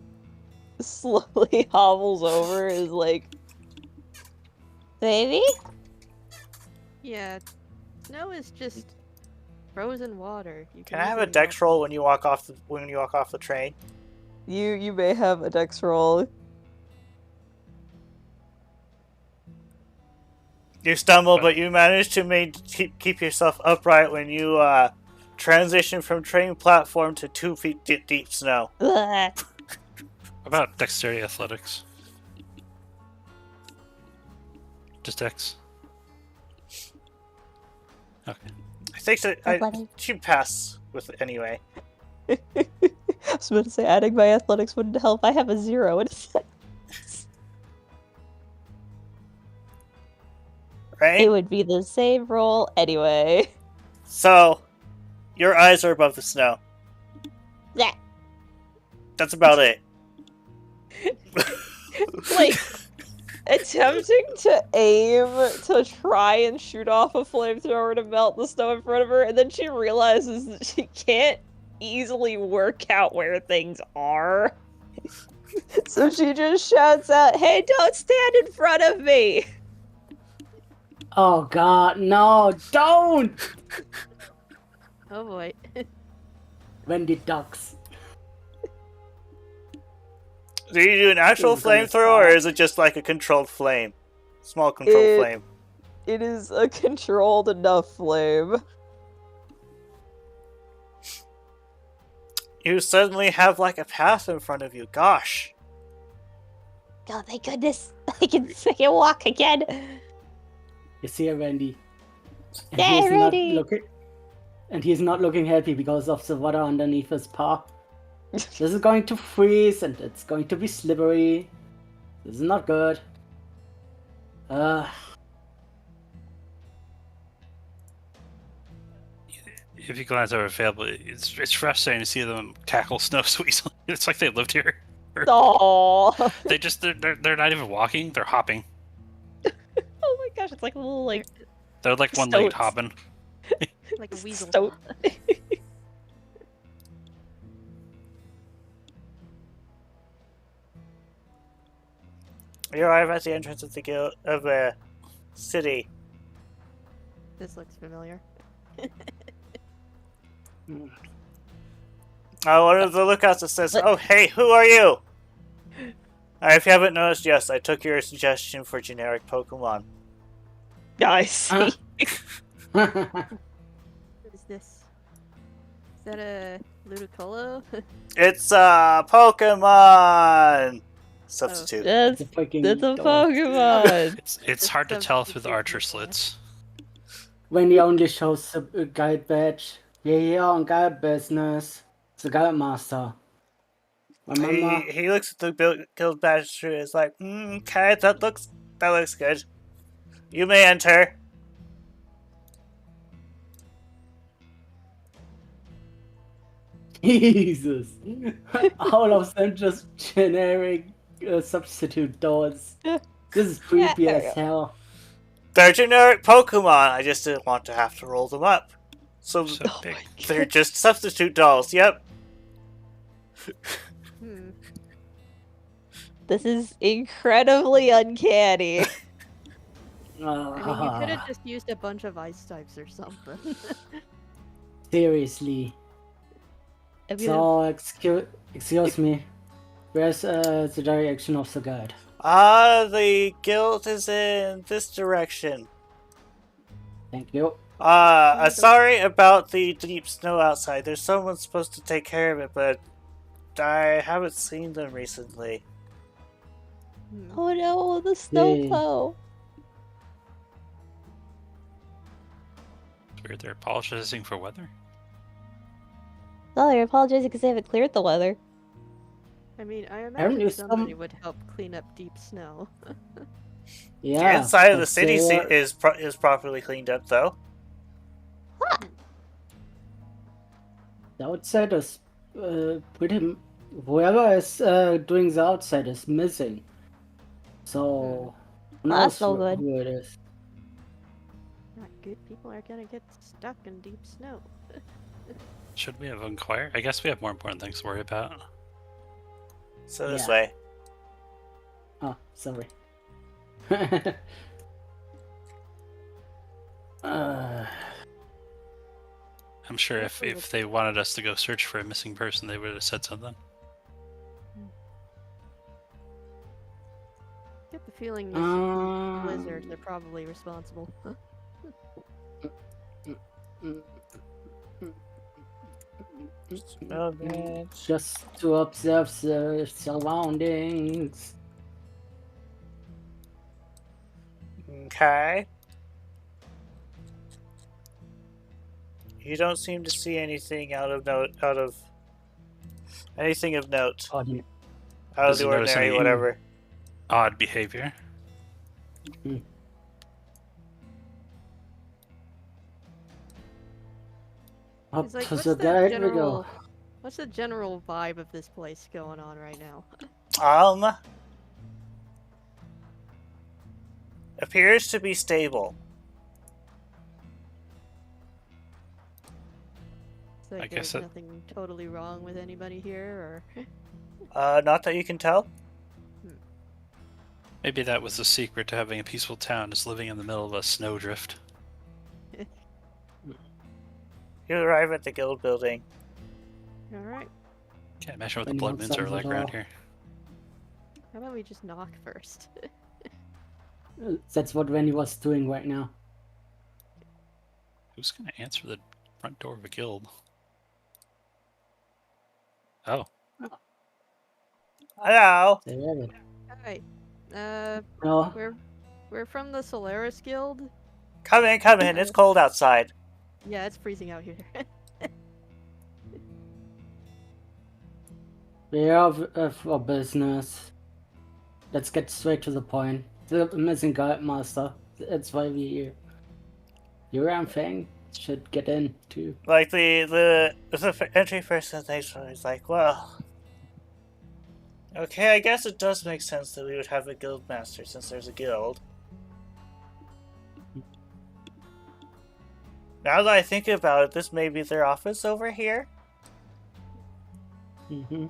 slowly hobbles over, is like, baby? Yeah, snow is just frozen water. You Can I have a easily dex melt roll when you walk off the train? You may have a dex roll. You stumble, but you manage to keep yourself upright when you transition from train platform to 2 feet deep snow. Ugh. About dexterity athletics? Just dex. Okay. I think that she'd pass with it anyway. I was about to say, adding my athletics wouldn't help. I have a 0. Right? It would be the same roll anyway. So, your eyes are above the snow. Yeah. That's about it. Like, attempting to aim to try and shoot off a flamethrower to melt the snow in front of her, and then she realizes that she can't easily work out where things are. So she just shouts out, "Hey, don't stand in front of me!" Oh god, no, don't! Oh boy. Wendy ducks. Do you do an actual Who's gonna flamethrower, or stop? is it just like a controlled flame? Small controlled flame. It is a controlled enough flame. You suddenly have like a path in front of you. Gosh. Oh, thank goodness. I can walk again. You see a Randy. And Yeah, he's Randy! he's not looking happy because of the water underneath his paw. This is going to freeze and it's going to be slippery. This is not good. If you glance over available, it's frustrating to see them tackle snow so easily. It's like they lived here. Aww. They're not even walking, they're hopping. Oh my gosh, it's like a little, like, They're like one-legged Stoats. hopping. Like a weasel. stoat. You arrive at the entrance of the city. This looks familiar. One of the lookouts that says, What? "Oh, hey, who are you?" If you haven't noticed, yes, I took your suggestion for generic Pokemon. I see. What is this? Is that a Ludicolo? It's a Pokemon substitute. That's a Pokemon. It's hard to tell through the archer slits. When he only shows the guide badge. We're here on guide business. The guide master. My mama. He looks at the guild badge and is like, okay, that looks good. You may enter. Jesus. All of them just generic substitute doors. This is creepy as hell. They're generic Pokemon. I just didn't want to have to roll them up. So So big. they're just substitute dolls. Yep. This is incredibly uncanny. I mean, you could have just used a bunch of ice types or something. Seriously. I'm So, excuse me. Where's the direction of the guide? The guild is in this direction. Thank you. Sorry about the deep snow outside. There's someone supposed to take care of it, but I haven't seen them recently. Oh no, the snowplow. weird. They're apologizing for weather. No, they're apologizing because they haven't cleared the weather. I mean, I Haven't imagine you somebody would help clean up deep snow. Yeah. The inside of the but city they is properly cleaned up, though. the outside is pretty. Whoever is doing the outside is missing. So who Well, that's knows no good. who it is? Not good. People are gonna get stuck in deep snow. Should we have inquired? I guess we have more important things to worry about. So this Yeah. way. Oh, sorry. I'm sure if they wanted us to go search for a missing person, they would have said something. Get the feeling this blizzard, they're probably responsible. Just to observe the surroundings. Okay. You don't seem to see anything out of anything of note. Oh, yeah. Out of Does the he notice ordinary, any- whatever. Odd behavior. Up He's like, to what's the the guide we general go. what's the general vibe of this place going on right now? Appears to be stable. It's like I guess there's it- nothing totally wrong with anybody here, or Not that you can tell. Maybe that was the secret to having a peaceful town, is living in the middle of a snowdrift. You arrive at the guild building. all right. Can't imagine what the Anyone blood moons are sounds like at around all. here. How about we just knock first? That's what Randy was doing right now. Who's gonna answer the front door of a guild? Oh, Hello. There you have it. All right. No, We're from the Solaris Guild. Come in, come in. It's cold outside. Yeah, it's freezing out here. we are for business. Let's get straight to the point. The missing guide master. That's why we're here. Your own thing should get in too. Like the entry person thinks he's like, well, okay, I guess it does make sense that we would have a guild master since there's a guild. Now that I think about it, this may be their office over here. Mm-hmm.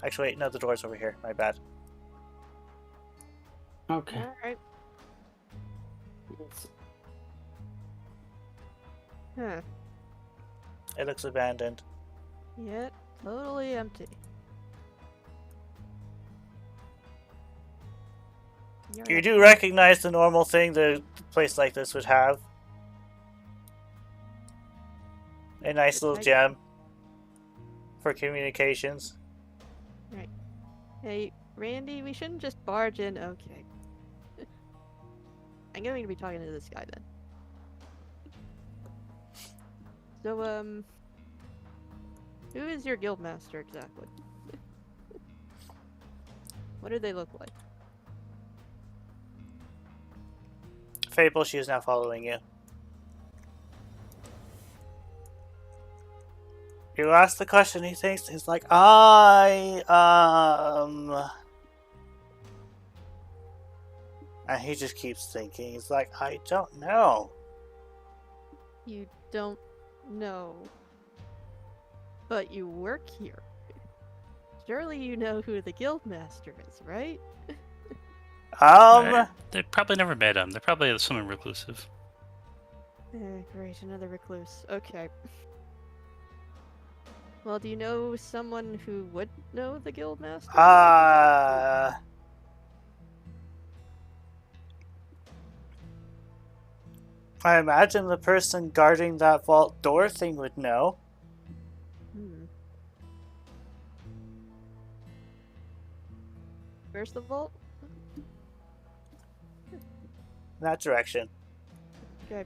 Actually, wait, no, the door's over here. My bad. Okay. All right. Huh. It looks abandoned. Yeah, totally empty. You're You do recognize the normal thing that a place like this would have. A nice little gem for communications. Hey, Randy, we shouldn't just barge in. Okay. I'm going to be talking to this guy then. So, who is your guild master exactly? What do they look like? Fable, she is now following you. You ask the question, he thinks, he's like, and he just keeps thinking, he's like, I don't know. You don't know. But you work here. Surely you know who the guild master is, right? They probably never met him. They're probably someone reclusive. Great, another recluse. Okay. Well, do you know someone who would know the guild master? I imagine the person guarding that vault door thing would know. Where's the vault? In that direction. Okay.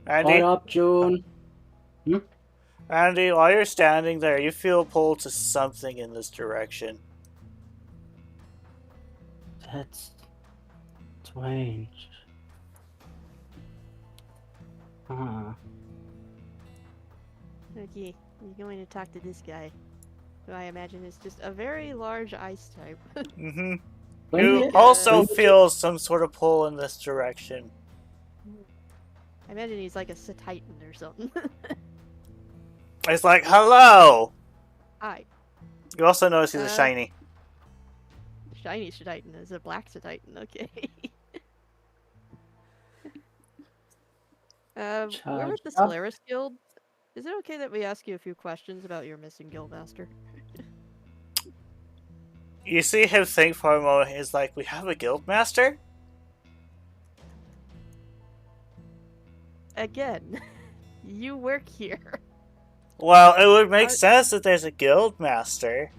Andy, What up, June? Andy, while you're standing there, you feel pulled to something in this direction. That's strange. Huh. Okay, you're going to talk to this guy, who I imagine is just a very large ice type. Mm-hmm. When You you- also when you- feel some sort of pull in this direction. I imagine he's like a Titan or something. It's like, hello! Hi. You also notice he's a Uh, shiny. Shiny Titan is a black Titan, okay. We're Charge with the up. Solaris Guild. Is it okay that we ask you a few questions about your missing guildmaster? You see him think for a moment. He's like, we have a guild master? Again, you work here. Well, it would make What? sense that there's a guild master.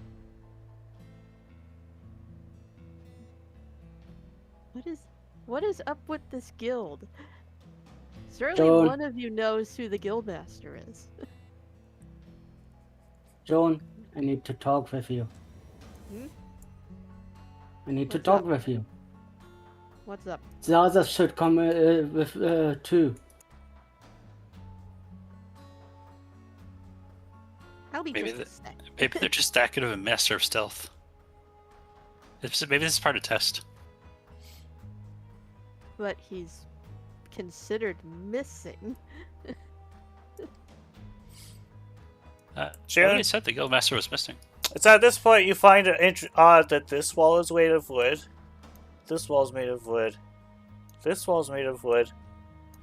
What is up with this guild? Surely Don't- one of you knows who the guildmaster is. Joan, I need to talk with you. Hmm? I need to What's talk up? with you. What's up? The others should come with too. I'll be Maybe just a sec. Maybe they're just that good of a master of stealth. Maybe this is part of test. But he's considered missing. I Sharon? already said the guildmaster was missing. It's at this point you find it odd that this wall is made of wood. This wall's made of wood. This wall's made of wood.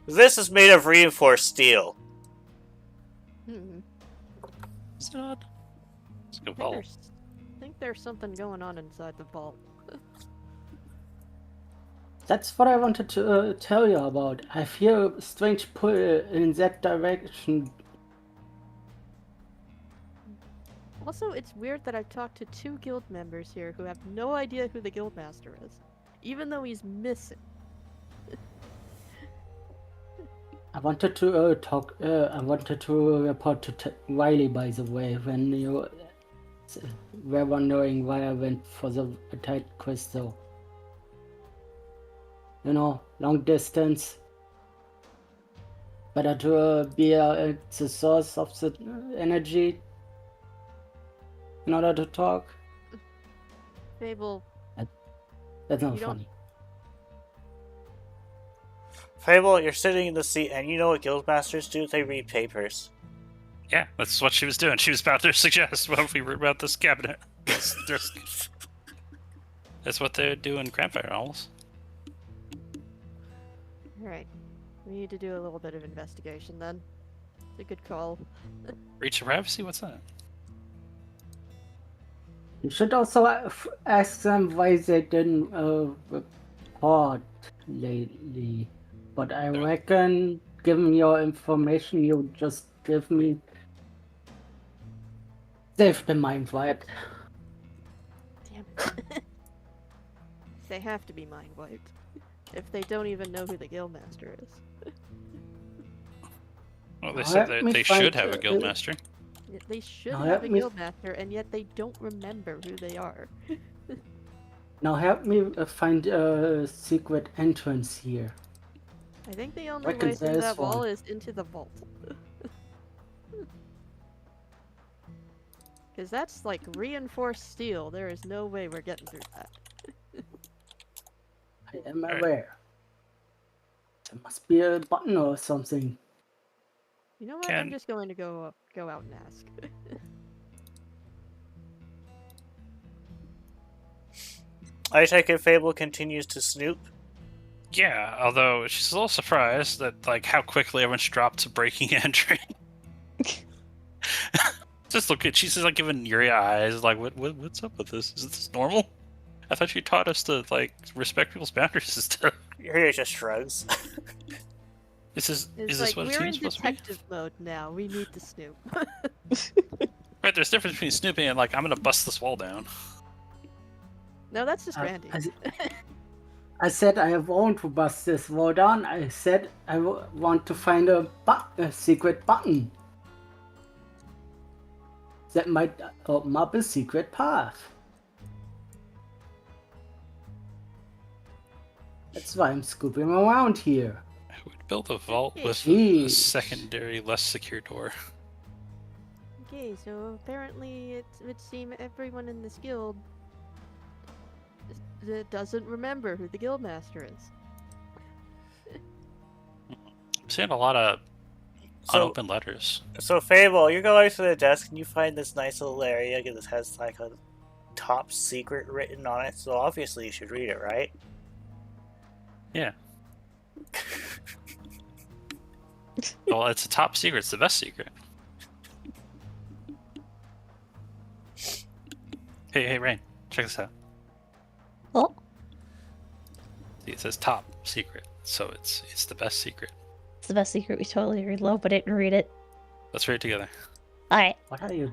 This is made of reinforced steel. Hmm. Is it odd? It's a good I think ball. there's something going on inside the vault. That's what I wanted to tell you about. I feel a strange pull in that direction. Also, it's weird that I've talked to 2 guild members here who have no idea who the guildmaster is, even though he's missing. I wanted to talk. I wanted to report to Riley, by the way, when you were wondering why I went for the tight crystal. You know, long distance. Better to be at the source of the energy in order to talk. Fable, That's not You don't- funny. Fable, you're sitting in the seat and you know what guildmasters do? They read papers. Yeah, that's what she was doing. She was about to suggest what we were about this cabinet. That's what they do in campfire novels. alright. We need to do a little bit of investigation then. It's a good call. Breach of privacy? What's that? You should also ask them why they didn't report lately. But I reckon, given your information you just give me, they've been mind wiped. Damn it. They have to be mind wiped. If they don't even know who the guildmaster is. Well, they Now said let that me they find should have a the- guildmaster. They should Now have a let me- guildmaster, and yet they don't remember who they are. Now help me find a secret entrance here. I think the only Reckon way through there's that wall one. is into the vault. Because that's like reinforced steel. There is no way we're getting through that. I am Alright. aware. There must be a button or something. You know what? I'm Can- just going to go out and ask. I take it Fable continues to snoop. Yeah, although she's a little surprised that like how quickly everyone's dropped to breaking and entering. Just look at she's just like giving Yuri eyes, like what's up with this? Is this normal? I thought you taught us to like respect people's boundaries and stuff. Here just shrugs. Is It's this like what a we're in team's supposed to be? detective mode now. We need to snoop. Right, there's a difference between snooping and like I'm gonna bust this wall down. No, that's just Uh, Randy. I said I want to bust this wall down. I said I want to find a secret button that might open up a secret path. That's why I'm scooping around here. I would build a vault with a Jeez. secondary, less secure door. Okay, so apparently it would seem everyone in this guild doesn't remember who the guildmaster is. I'm seeing a lot of unopened letters. So Fable, you're going to the desk and you find this nice little area that has like a top secret written on it. So obviously you should read it, right? Yeah. Well, it's a top secret. It's the best secret. Hey, Rain, check this out. Oh, See, it says top secret, so it's the best secret. it's the best secret. We totally reload it and read it. Let's read it together. Alright, What are you?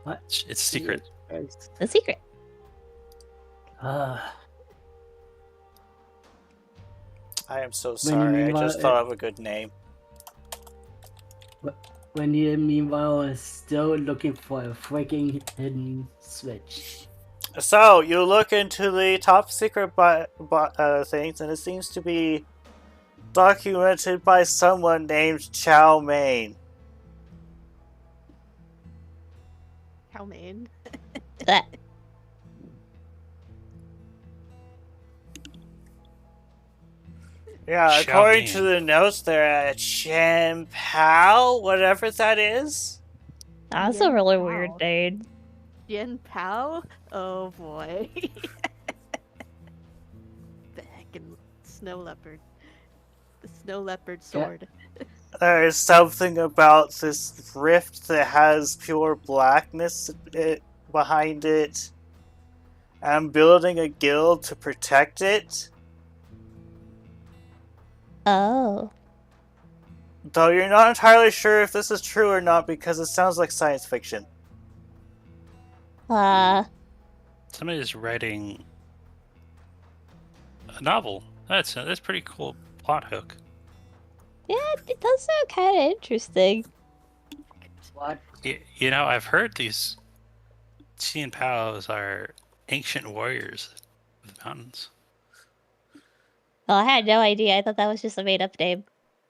What? It's a secret. the secret. I am so When you sorry. I mean just what- thought of a good name. When you meanwhile is still looking for a freaking hidden switch. So you look into the top secret things, and it seems to be documented by someone named Chow Mein. Chow mein. That. Yeah, Chow according to Mein. the notes, they're at Shan Pao, whatever that is. That's Yeah, a really wow. weird name. Jen Pao? Oh boy. The heckin' snow leopard. The snow leopard sword. There is something about this rift that has pure blackness behind it. I'm building a guild to protect it. Oh. Though you're not entirely sure if this is true or not because it sounds like science fiction. Somebody's writing a novel. That's a pretty cool plot hook. Yeah, it does sound kind of interesting. What? You know, I've heard these Xian Paos are ancient warriors of the mountains. Well, I had no idea. I thought that was just a made-up name.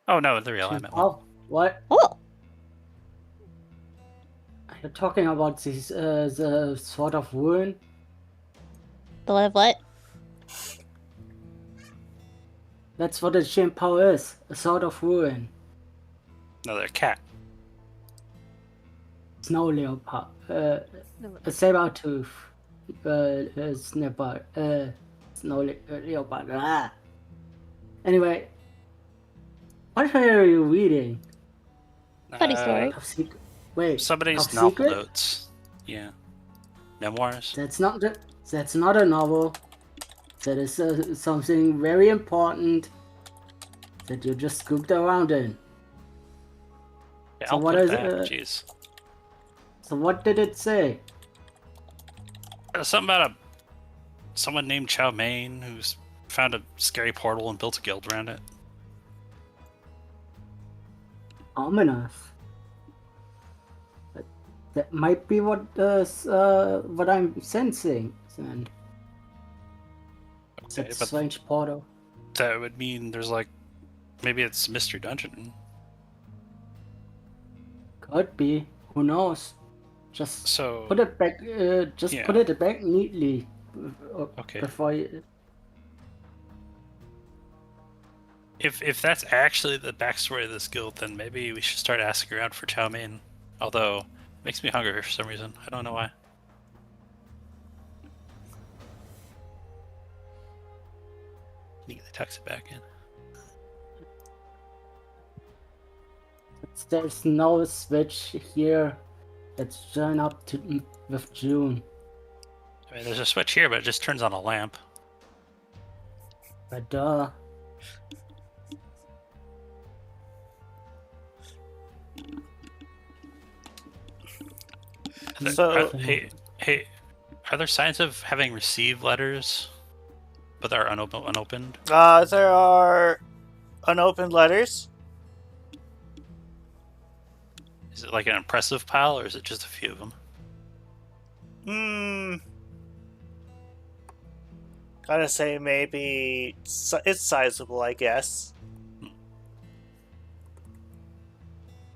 Oh no, the real I meant one. Oh, what? Oh, You're talking about this the sort of ruin? the one of what? That's what a Shinpao is. A sort of ruin. Another cat. Snow leopard. No, A saber-tooth. Snapper. Snow leopard. Ah. Anyway. What are you reading? Funny story. Top secret. Wait. Somebody's Top novel secret? notes. Yeah. Memoirs. That's not a novel. That is something very important that you just scooped around in. Yeah, So I'll what put is that. it? Jeez. So what did it say? Something about someone named Chow Mein who's found a scary portal and built a guild around it. Ominous. That might be what I'm sensing. Then. Okay, That but strange portal. that would mean there's like maybe it's Mystery Dungeon. Could be. Who knows? Just So put it back. Yeah. Put it back neatly. Okay. Before you. if that's actually the backstory of this guild, then maybe we should start asking around for Chow Mein. Although it makes me hungry for some reason. I don't know why. Neatly tucks it back in. There's no switch here. Let's join up to with June. I mean, there's a switch here, but it just turns on a lamp. But duh. So- Hey, are there signs of having received letters But they're unopened? There are unopened letters. Is it like an impressive pile, or is it just a few of them? Gotta say, maybe it's sizable, I guess.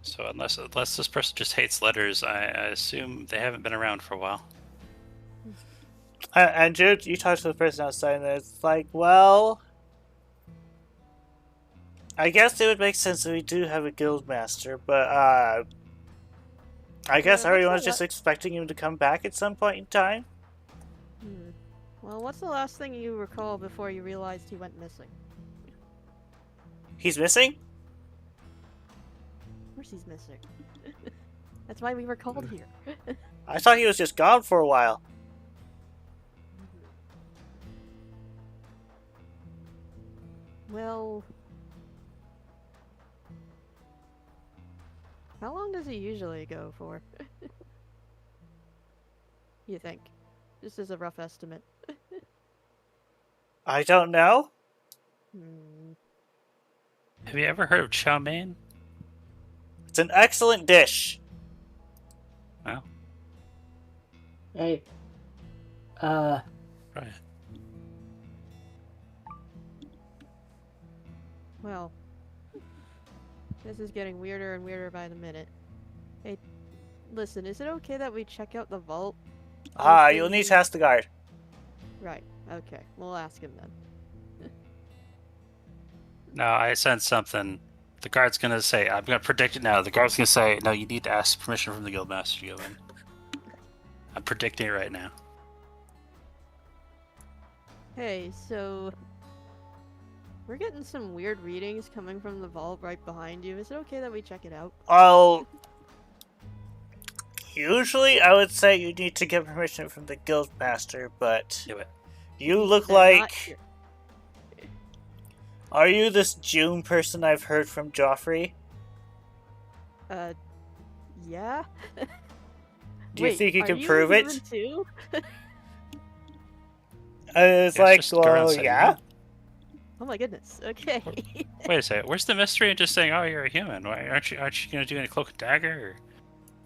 So unless this person just hates letters, I assume they haven't been around for a while. And Jude, you talk to the person outside, and it's like, well, I guess it would make sense that we do have a guild master, but I guess everyone's just expecting him to come back at some point in time. Well, what's the last thing you recall before you realized he went missing? He's missing? Of course he's missing. That's why we were called here. I thought he was just gone for a while. Well, how long does he usually go for? You think? Just as a rough estimate. I don't know. Have you ever heard of chow mein? It's an excellent dish. Well. Hey. Right. Well, this is getting weirder and weirder by the minute. Hey, listen, is it okay that we check out the vault? You'll need to ask the guard. Right, okay. We'll ask him then. No, I sense something. The guard's gonna say, I'm gonna predict it now. The guard's gonna say, no, you need to ask permission from the guildmaster to go in. I'm predicting it right now. Hey, so we're getting some weird readings coming from the vault right behind you. Is it okay that we check it out? Well, usually I would say you need to get permission from the guild master, but Do it. you look They're not like... here. Are you this June person I've heard from Joffrey? Yeah? Do you think you are can prove it? human too? It's Yeah, like, just go around well, saying yeah. Oh my goodness, okay. Wait a second. Where's the mystery in just saying, "Oh, you're a human"? Why aren't you gonna do any cloak and dagger?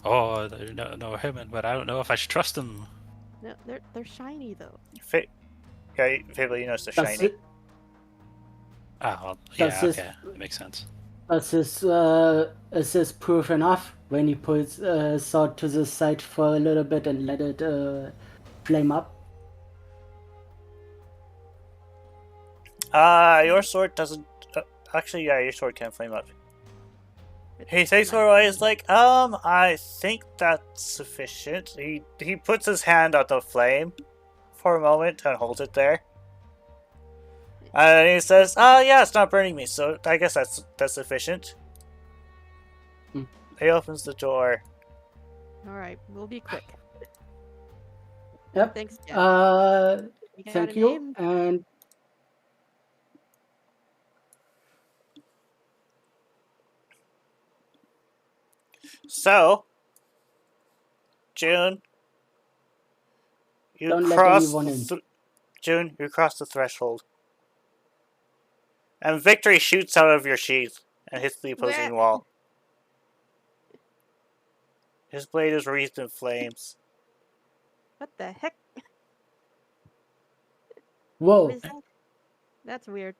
Or, oh, no human, but I don't know if I should trust them. No, they're shiny though. Yeah, Fable, you notice they're Does shiny. it- Oh, well, Does yeah, this- okay, that makes sense. Is this proof enough when you put sword to the side for a little bit and let it flame up? Your sword doesn't... actually, yeah, your sword can flame up. He takes her away, he's like, I think that's sufficient. He puts his hand on the flame for a moment and holds it there. And he says, yeah, it's not burning me, so I guess that's sufficient. He opens the door. Alright, we'll be quick. Yep. Thanks, Jeff. Thank you. And So, June, you Don't let cross anyone in. June, you cross the threshold. And victory shoots out of your sheath and hits the opposing wall. His blade is wreathed in flames. What the heck? whoa, What is that? That's weird.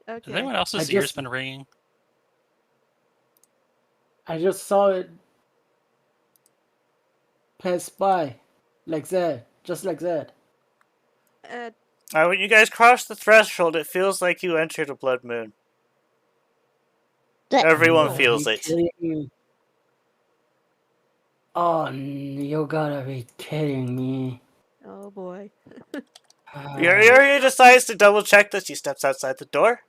Okay. Has anyone else's I ears just- been ringing? I just saw it pass by, like that, just like that. When you guys cross the threshold, it feels like you entered a blood moon. Everyone You feels gotta be it. kidding me. Oh, you gotta be kidding me. Oh boy. Yuri decides to double check that. She steps outside the door.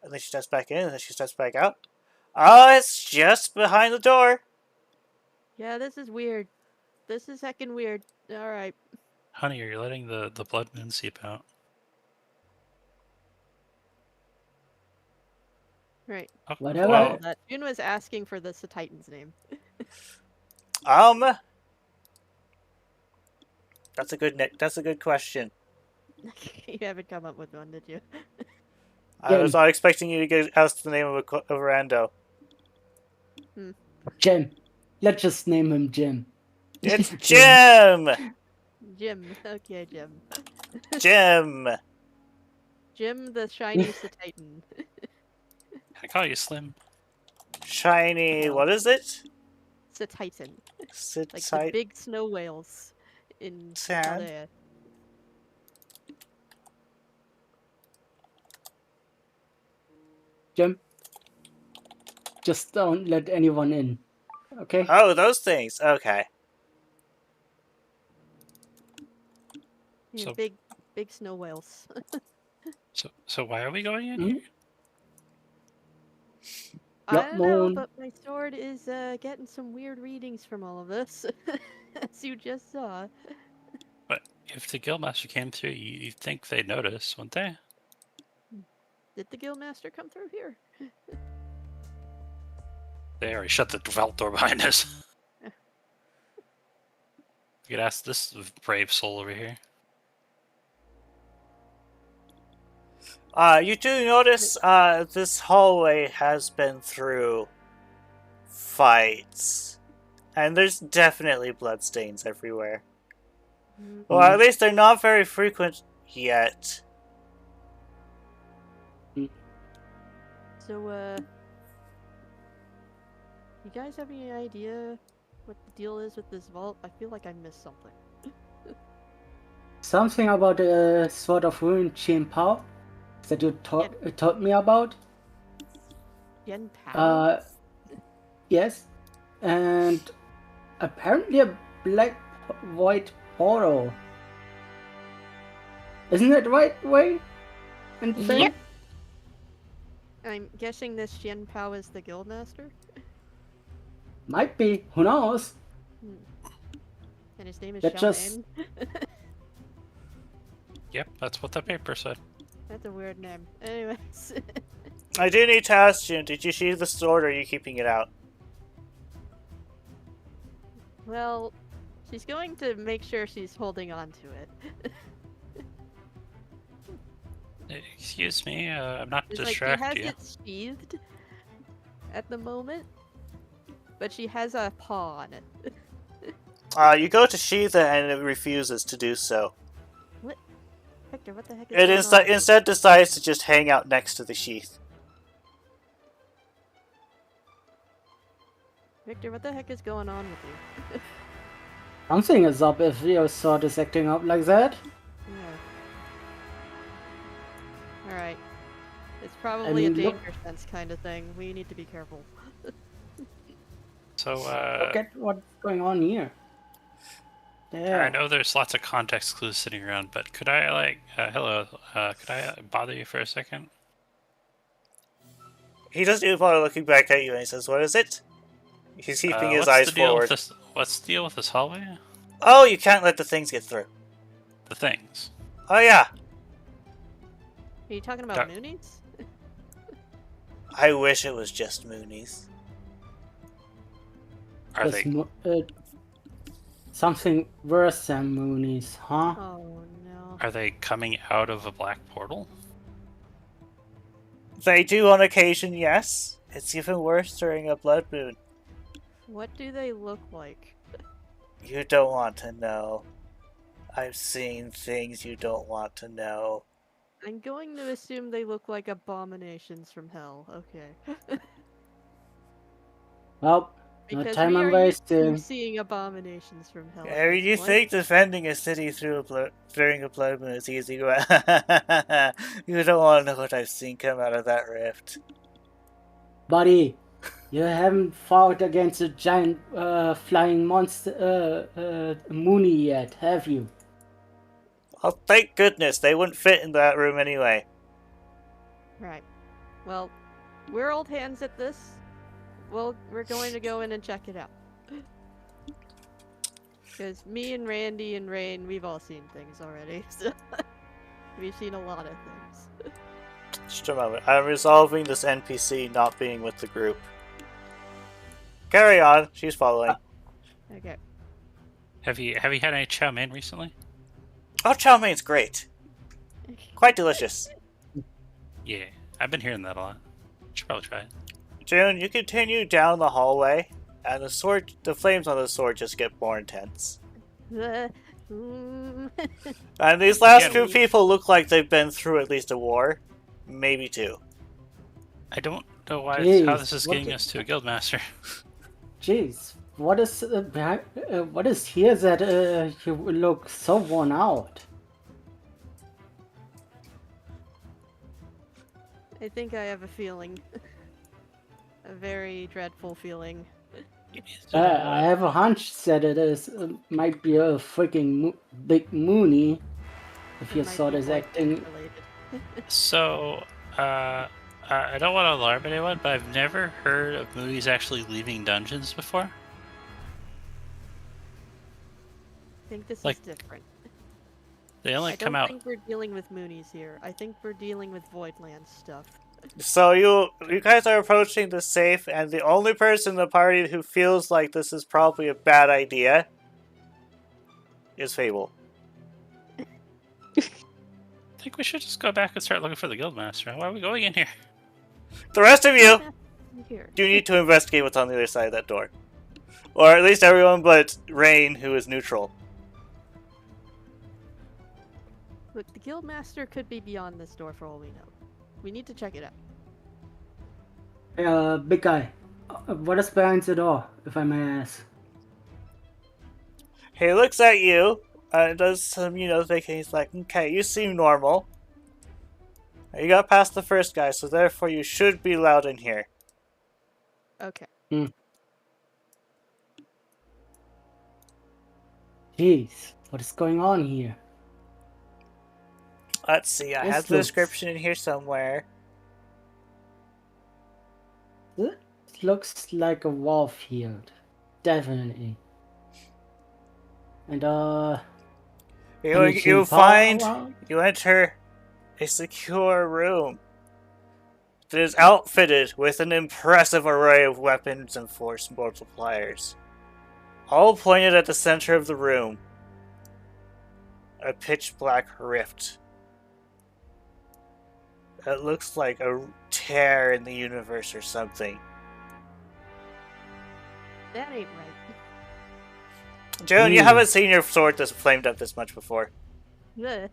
And then she steps back in, and then she steps back out. Oh, it's just behind the door. Yeah, this is weird. This is heckin' weird. Alright. Honey, are you letting the blood moon seep out? Right. Oh, Whatever. well, June was asking for the Titan's name. That's a good question. You haven't come up with one, did you? I was not expecting you to get asked the name of a rando. Jim. Let's just name him Jim. It's Jim! Jim. Okay, Jim. Jim! Jim the shiny Titan. I call you Slim. Shiny, what is it? Titan. Sit Like the tight. big snow whales in Sand. Korea. Jim. Just don't let anyone in. Okay? Oh, those things. Okay. Yeah, So- big snow whales. So why are we going in Mhm. here? I Yep, don't know, Moon. but my sword is getting some weird readings from all of this, as you just saw. But if the Guildmaster came through, you'd think they'd notice, wouldn't they? Did the Guildmaster come through here? They already shut the vault door behind us. You could ask this brave soul over here. You do notice this hallway has been through fights. And there's definitely bloodstains everywhere. Well, at least they're not very frequent yet. So, you guys have any idea what the deal is with this vault? I feel like I missed something. Something about a sort of ruined Chen Pao that you taught me about. Yen Pao? Yes. And apparently a black-white portal. Isn't that right, Wayne? And Finn? Yep. I'm guessing this Yen Pao is the Guildmaster? Might be. Who knows? And his name is That just- Xiao Yep, that's what the paper said. That's a weird name. Anyways. I do need to ask you, did you sheathe the sword or are you keeping it out? Well, she's going to make sure she's holding on to it. Excuse me, I'm not It's like distracted. she has it sheathed at the moment, but she has a paw on it. You go to sheathe it and it refuses to do so. Hector, what the heck is It going on? instead decides to just hang out next to the sheath. Victor, what the heck is going on with you? Something is up if your sword is acting up like that. Yeah. Alright. It's probably a look- danger sense kind of thing. We need to be careful. So, Look at what's going on here. There. I know there's lots of context clues sitting around, but could I, hello, could I bother you for a second? He doesn't even bother looking back at you and he says, "What is it?" He's keeping his eyes forward. What's the deal with this hallway? Oh, you can't let the things get through. The things. Oh yeah. Are you talking about Duck. Moonies? I wish it was just Moonies. Are There's they something worse than Moonies, huh? Oh no. are they coming out of a black portal? They do on occasion, yes. It's even worse during a blood moon. What do they look like? You don't want to know. I've seen things you don't want to know. I'm going to assume they look like abominations from hell. Okay. Well, no Because time we I'm are used to wasting. seeing abominations from hell. Yeah, you What? think defending a city during a blood moon is easy? You don't want to know what I've seen come out of that rift. Buddy, you haven't fought against a giant flying monster Mooney yet, have you? Oh, thank goodness, they wouldn't fit in that room anyway. Right. Well, we're old hands at this. Well, we're going to go in and check it out. Because me and Randy and Rain, we've all seen things already. So we've seen a lot of things. Just a moment, I'm resolving this NPC not being with the group. Carry on, she's following. Okay. Have you had any chow mein recently? Oh, chow mein's great. Quite delicious. Yeah, I've been hearing that a lot. Should probably try it. June, you continue down the hallway, and the flames on the sword just get more intense. And these last few people look like they've been through at least a war, maybe 2. I don't know how this is getting us to a guildmaster. Jeez, what is here that you look so worn out? I think I have a feeling. A very dreadful feeling. I have a hunch that it might be a freaking big Mooney. If your sword is acting. So, I don't want to alarm anyone, but I've never heard of Moonies actually leaving dungeons before. I think this is different. They only come out. I don't think we're dealing with Moonies here. I think we're dealing with Voidland stuff. So you guys are approaching the safe, and the only person in the party who feels like this is probably a bad idea is Fable. I think we should just go back and start looking for the guildmaster. Why are we going in here? The rest of you Here. do need to investigate what's on the other side of that door. Or at least everyone but Rain, who is neutral. Look, the guildmaster could be beyond this door for all we know. We need to check it out. Big guy, what is behind the door, if I may ask? He looks at you, does some, thinking. He's like, okay, you seem normal. You got past the first guy, so therefore you should be allowed in here. Okay. Jeez, what is going on here? Let's see, I have the description in here somewhere. It looks like a wall field. Definitely. And you enter a secure room that is outfitted with an impressive array of weapons and force multipliers, all pointed at the center of the room. A pitch black rift. It looks like a tear in the universe or something. That ain't right. Joan, you haven't seen your sword that's flamed up this much before. Hey,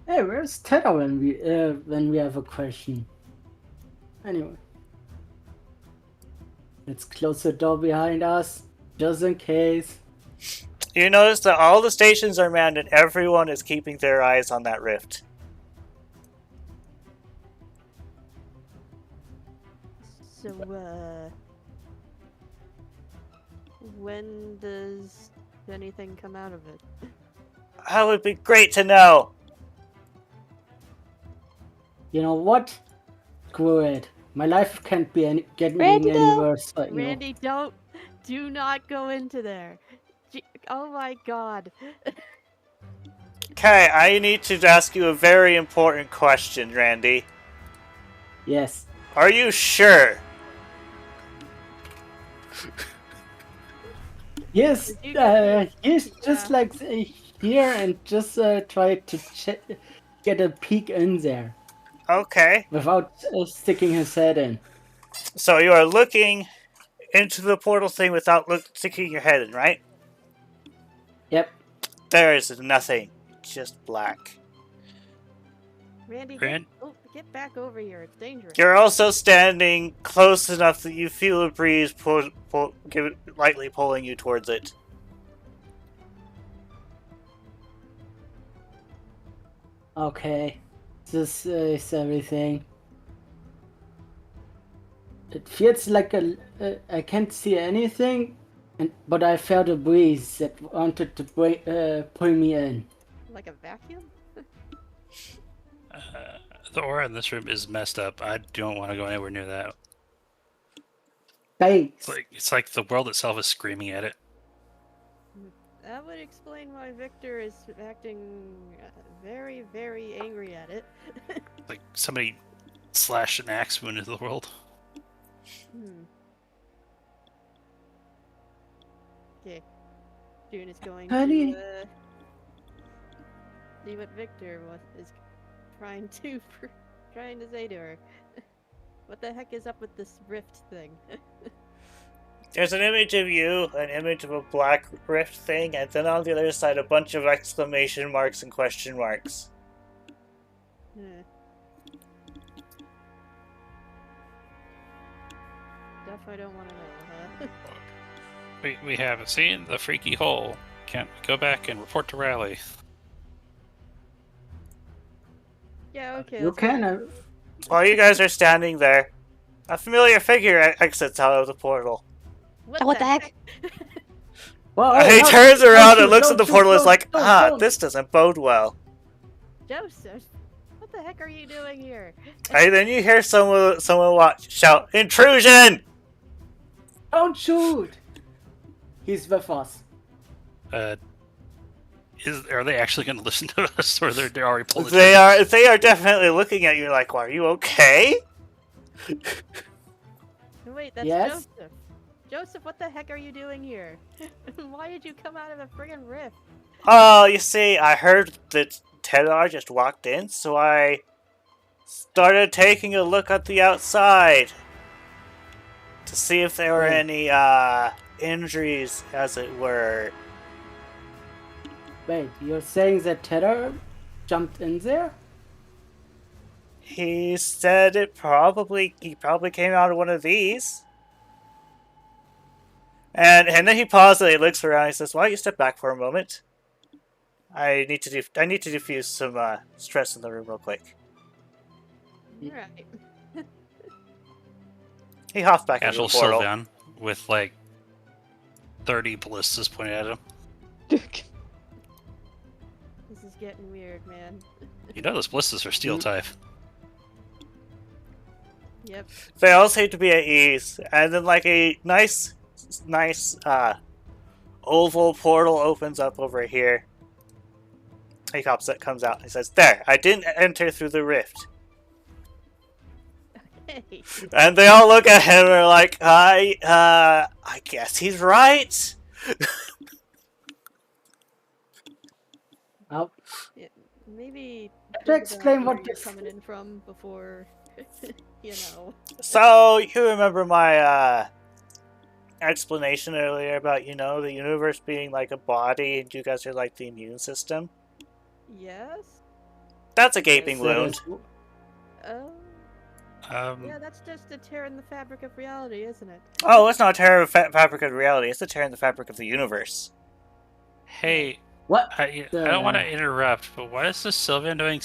where's Teta when we have a question? Anyway. Let's close the door behind us, just in case. You notice that all the stations are manned and everyone is keeping their eyes on that rift. So, when does anything come out of it? That would be great to know. You know what? Screw it. My life can't be getting Randy, any worse. But, Randy, do not go into there. Oh my god. Okay, I need to ask you a very important question, Randy. Yes. Are you sure? Yes, he's just like here and just try to get a peek in there. Okay. Without sticking his head in. So you are looking into the portal thing without sticking your head in, right? Yep. There is nothing. Just black. Randy, get back over here. It's dangerous. You're also standing close enough that you feel a breeze lightly pulling you towards it. Okay. This is everything. It feels like I can't see anything, but I felt a breeze that wanted to pull me in. Like a vacuum? The aura in this room is messed up. I don't want to go anywhere near that. Thanks. It's like the world itself is screaming at it. That would explain why Victor is acting very, very angry at it. Like somebody slashed an axe wound into the world. Okay. June is going Honey. to see what Victor is trying to say to her. What the heck is up with this rift thing? There's an image of you, an image of a black rift thing, and then on the other side a bunch of exclamation marks and question marks. Stuff I don't want to know, huh? We haven't seen the freaky hole. Can't we go back and report to Raleigh? Yeah, okay. You can. While you guys are standing there, a familiar figure exits out of the portal. What the heck? Well, He no, turns don't around shoot, and looks at don't the portal and is shoot, like, don't. this doesn't bode well. Joseph, what the heck are you doing here? And then you hear someone shout, "Intrusion!" Don't shoot! He's with us. Are they actually going to listen to us, or they're already pulled the They trigger? are definitely looking at you like, well, are you okay? Wait, that's Yes? Joseph. Joseph, what the heck are you doing here? Why did you come out of a friggin' rift? Oh, you see, I heard that Tedar just walked in, so I started taking a look at the outside to see if there were any injuries, as it were. Wait, you're saying that Tedder jumped in there? He said he probably came out of one of these. And then he pauses and he looks around and he says, "Why don't you step back for a moment? I need to diffuse some stress in the room real quick." Right. He hops back into Casual the portal. Sylvan with like 30 ballistas pointed at him. This is getting weird, man. You know those ballistas are steel type. Yep. They all seem to be at ease, and then like a nice oval portal opens up over here. He comes out and he says, "There, I didn't enter through the rift." Hey. And they all look at him and are like, I guess he's right. Oh, Maybe To think explain about what where you're this- coming in from before, you know. So, you remember my explanation earlier about, the universe being like a body and you guys are like the immune system? Yes. That's a gaping Yes. wound. Oh. Yeah, that's just a tear in the fabric of reality, isn't it? Oh, it's not a tear in the fabric of reality, it's a tear in the fabric of the universe. Hey, what? I don't want to interrupt, but why is the Sylvan doing?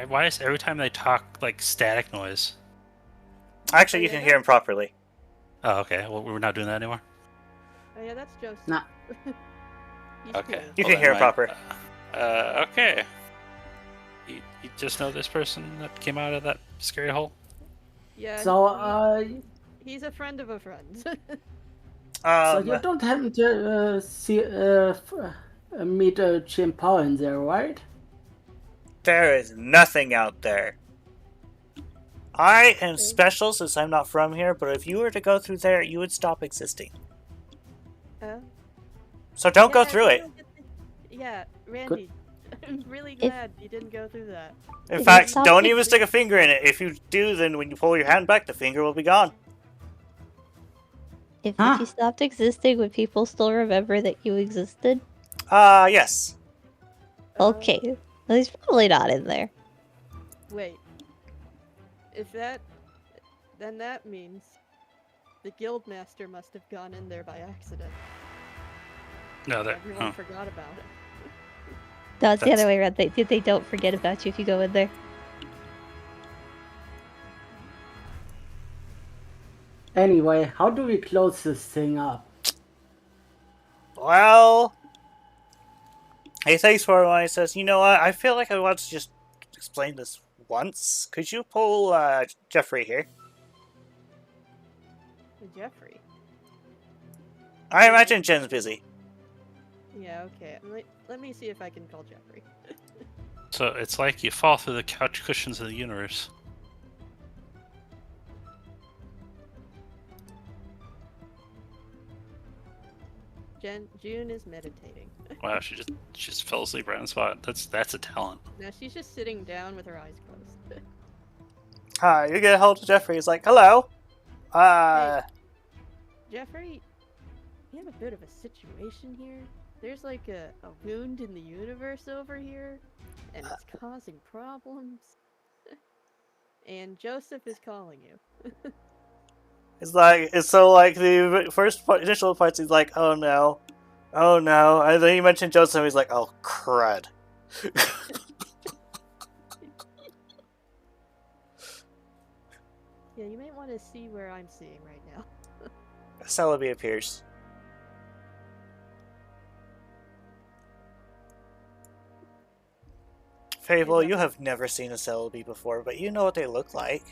Why is every time they talk like static noise? Actually, you can hear him properly. Oh, okay. Well, we're not doing that anymore. Oh yeah, that's Joseph. Nah. He's Okay. cool. You can hear him proper. Okay. You just know this person that came out of that scary hole? Yeah. So, he's a friend of a friend. so you don't happen to meet Jim Paul in there, right? There is nothing out there. I am special since I'm not from here, but if you were to go through there, you would stop existing. So don't go through it. Yeah, Randy. I'm really glad you didn't go through that. In fact, don't even stick a finger in it. If you do, then when you pull your hand back, the finger will be gone. If you stopped existing, would people still remember that you existed? Yes. Okay. Well, he's probably not in there. Wait. Then that means the guildmaster must have gone in there by accident. No, Everyone forgot about it. No, it's the other way around. They don't forget about you if you go in there. Anyway, how do we close this thing up? Well, he thinks for a while. He says, "You know what? I feel like I want to just explain this once. Could you pull Jeffrey here?" Jeffrey? I imagine Jen's busy. Yeah, okay. Let me see if I can call Jeffrey. So it's like you fall through the couch cushions of the universe. June is meditating. Wow, she just fell asleep right on the spot. That's a talent. No, she's just sitting down with her eyes closed. Hi, you get a hold of Jeffrey. He's like, hello. Jeffrey, we have a bit of a situation here. There's like a wound in the universe over here, and it's causing problems. And Joseph is calling you. It's like the initial parts. He's like, oh no, and then he mentioned Joseph. He's like, oh crud. Yeah, you might want to see where I'm seeing right now. Celebi appears. Fable, you have never seen a Celebi before, but you know what they look like.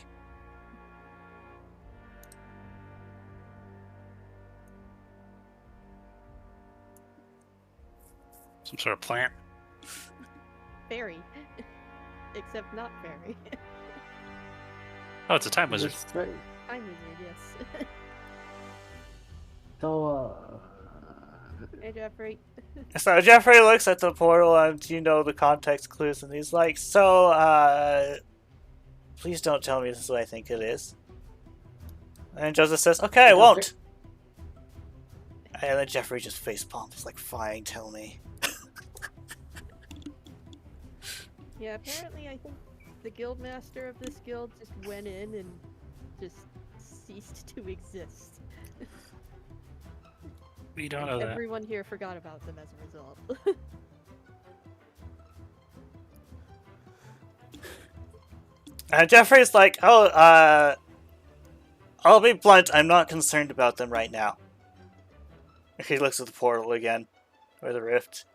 Some sort of plant. Fairy. Except not fairy. Oh, it's a time wizard. Time wizard, yes. So, Hey, Jeffrey. So Jeffrey looks at the portal and you know the context clues, and he's like, so, please don't tell me this is what I think it is. And Joseph says, okay, I won't. And then Jeffrey just facepalms. He's like, fine, tell me. Yeah, apparently I think the guildmaster of this guild just went in and just ceased to exist. We don't know that. Everyone here forgot about them as a result. And Jeffrey's like, oh, I'll be blunt, I'm not concerned about them right now. He looks at the portal again, or the rift.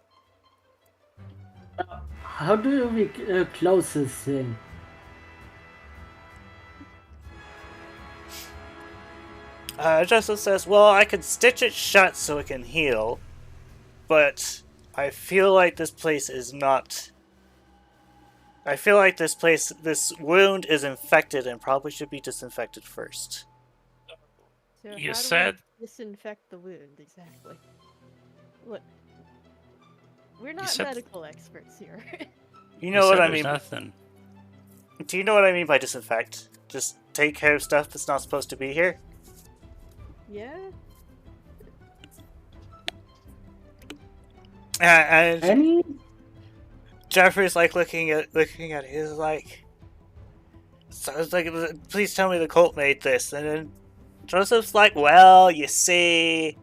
how do we close this thing? Joseph says, well, I could stitch it shut so it can heal, but I feel like this place is not... I feel like this wound is infected and probably should be disinfected first. So You how said- do we disinfect the wound exactly? Look, we're not said- medical experts here. You know what I There's mean? Nothing. Do you know what I mean by disinfect? Just take care of stuff that's not supposed to be here? Yeah. And Any? Jeffrey's like looking at it. He's like, so it's like, please tell me the cult made this. And then Joseph's like, well, you see,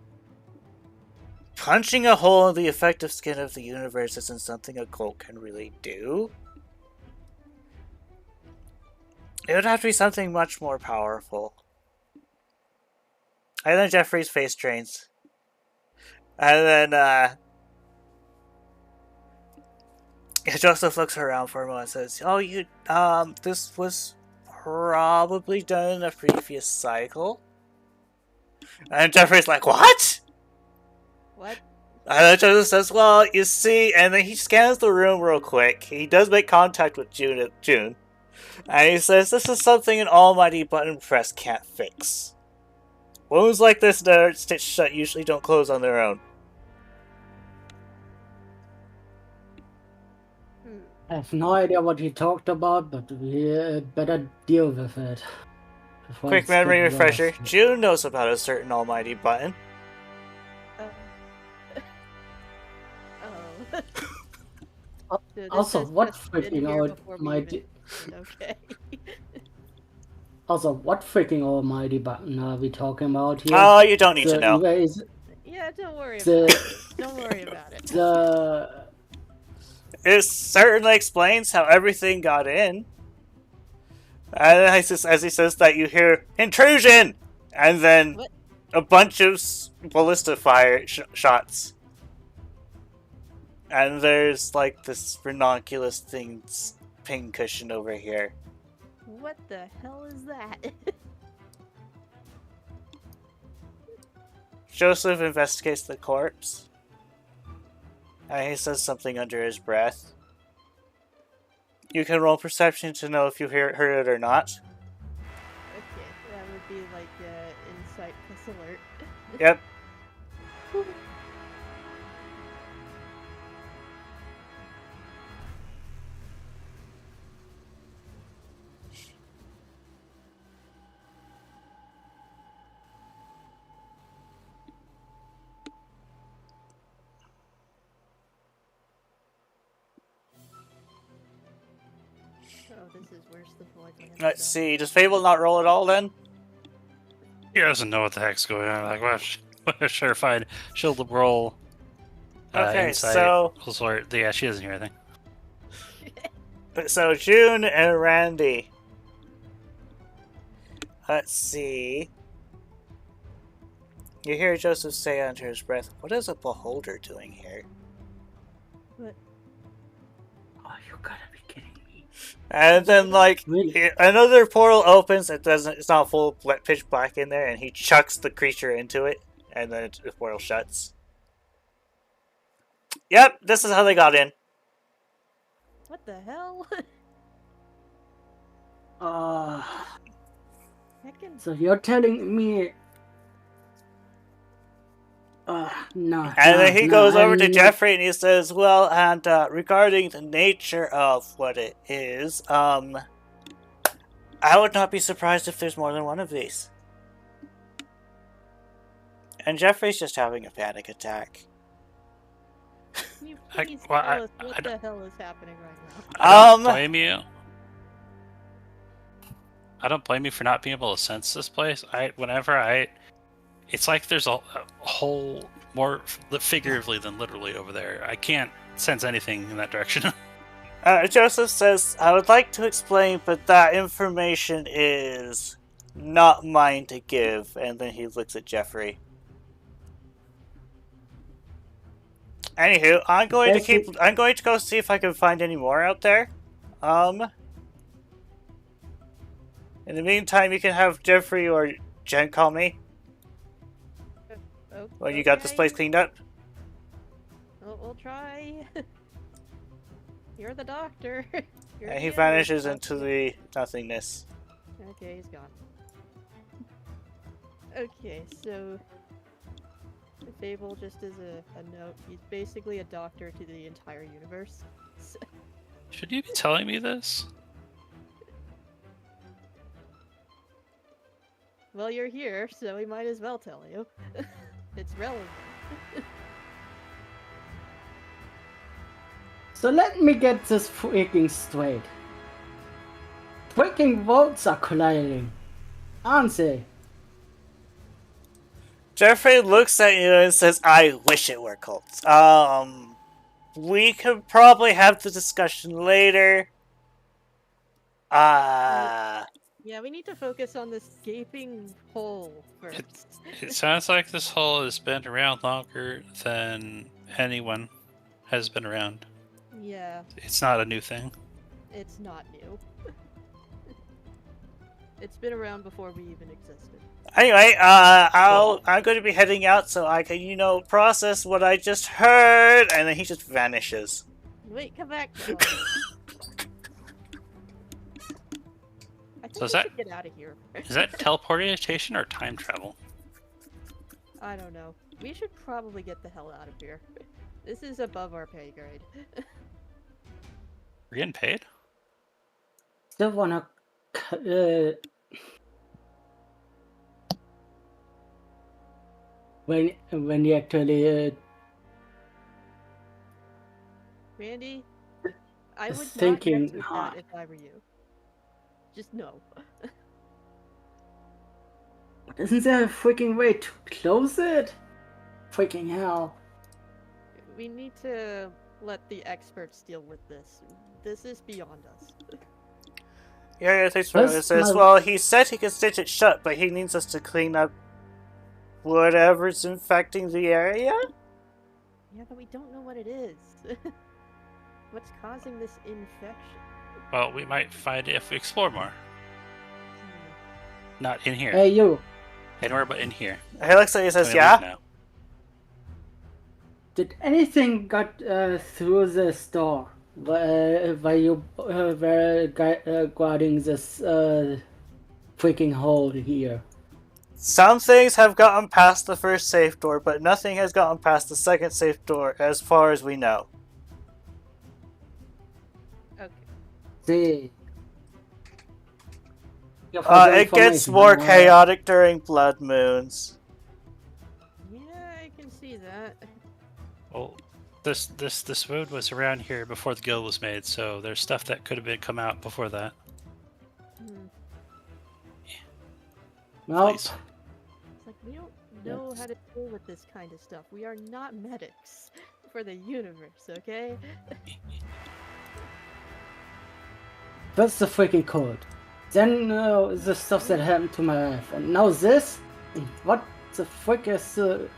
punching a hole in the effective skin of the universe isn't something a cult can really do. It would have to be something much more powerful. And then Jeffrey's face drains. And then, Joseph looks around for a moment and says, oh, this was probably done in a previous cycle. And Jeffrey's like, what? What? And then Joseph says, well, you see, and then he scans the room real quick. He does make contact with June. And he says, this is something an almighty button press can't fix. Wounds like this that are stitched shut usually don't close on their own. I have no idea what he talked about, but we better deal with it. before Quick it's memory get refresher. worse. June knows about a certain almighty button. Oh. So this Also, has what just been freaking here old before we mighty... even- Okay. Also, what freaking almighty button are we talking about here? Oh, you don't need to The know. erase- Yeah, don't worry The- about it. Don't worry about it. The... It certainly explains how everything got in. And as he says that, you hear intrusion, and then What? a bunch of ballista fire shots. And there's like this ranunculus thing's pin cushion over here. What the hell is that? Joseph investigates the corpse, and he says something under his breath. You can roll perception to know if you heard it or not. Okay, that would be like insight plus alert. Yep. this is worse than Bloodland. Let's see. Does Fable not roll at all then? He doesn't know what the heck's going on. Like, well, sure, fine. She'll roll. Okay, insight. so Yeah, she doesn't hear anything. So June and Randy. Let's see. You hear Joseph say under his breath, "What is a beholder doing here?" What? Oh, you gotta be kidding me. And then, like, Really? another portal opens. It's not full pitch black in there, and he chucks the creature into it, and then the portal shuts. Yep, this is how they got in. What the hell? Heckin'. So you're telling me... no. And then he goes over to I'm not- Jeffrey and he says, "Well, and regarding the nature of what it is, I would not be surprised if there's more than one of these." And Jeffrey's just having a panic attack. Can you I- please well, tell us I what don't- the hell is happening right now? I don't blame you. I don't blame you for not being able to sense this place. It's like there's a whole more figuratively than literally over there. I can't sense anything in that direction. Joseph says, "I would like to explain, but that information is not mine to give." And then he looks at Jeffrey. Anywho, I'm going to go see if I can find any more out there. In the meantime, you can have Jeffrey or Jen call me when you got this place cleaned up. We'll try. You're the doctor. You're And the he other vanishes doctor. into the nothingness. Okay, he's gone. Okay, so Fable, just as a note, he's basically a doctor to the entire universe. So, Should you be telling me this? well, you're here, so we might as well tell you. It's relevant. So let me get this freaking straight. Freaking worlds are colliding, aren't they? Jeffrey looks at you and says, "I wish it were cults. We could probably have the discussion later. Yeah, we need to focus on this gaping hole first. It sounds like this hole has been around longer than anyone has been around. Yeah, It's not a new thing. it's not new. It's been around before we even existed. Anyway, I'm going to be heading out so I can, process what I just heard." And then he just vanishes. Wait, come back. No. I think So is we that- should get out of here. Is that teleportation or time travel? I don't know. We should probably get the hell out of here. This is above our pay grade. We're getting paid? Still wanna... when you actually... Randy, I would Thinking not mess with hard. that if I were you. Just no. Isn't there a freaking way to close it? Freaking hell. We need to let the experts deal with this. This is beyond us. Yeah, thanks for it. That's Says, my- "Well, he said he can stitch it shut, but he needs us to clean up whatever's infecting the area." Yeah, but we don't know what it is. What's causing this infection? Well, we might find it if we explore more. Not in here. Hey you, Anywhere but in here. He looks at you and says, Can we leave "Yeah." now? did anything got through this door? While you were guarding this freaking hole here? Some things have gotten past the first safe door, but nothing has gotten past the second safe door, as far as we know. Okay. See. It gets more chaotic during blood moons. Yeah, I can see that. Well, This road was around here before the guild was made, so there's stuff that could have been come out before that. Nope. Please. It's like we don't know how to deal with this kind of stuff. We are not medics for the universe, okay? That's the freaking code. Then the stuff that happened to my life. And now this? What the frick is the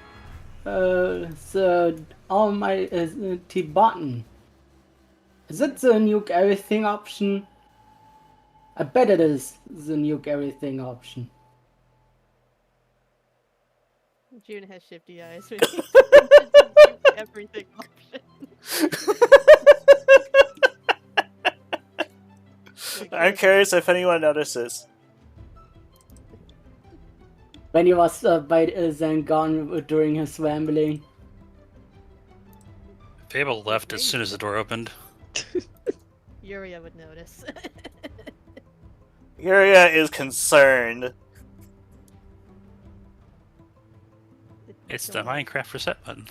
Almighty button? Is it the nuke everything option? I bet it is the nuke everything option. June has shifty eyes. Everything option. I'm curious if anyone notices. When he was by then gone during his rambling. Fable left as soon as the door opened. Yuria would notice. Yuria is concerned. It's the Minecraft reset button.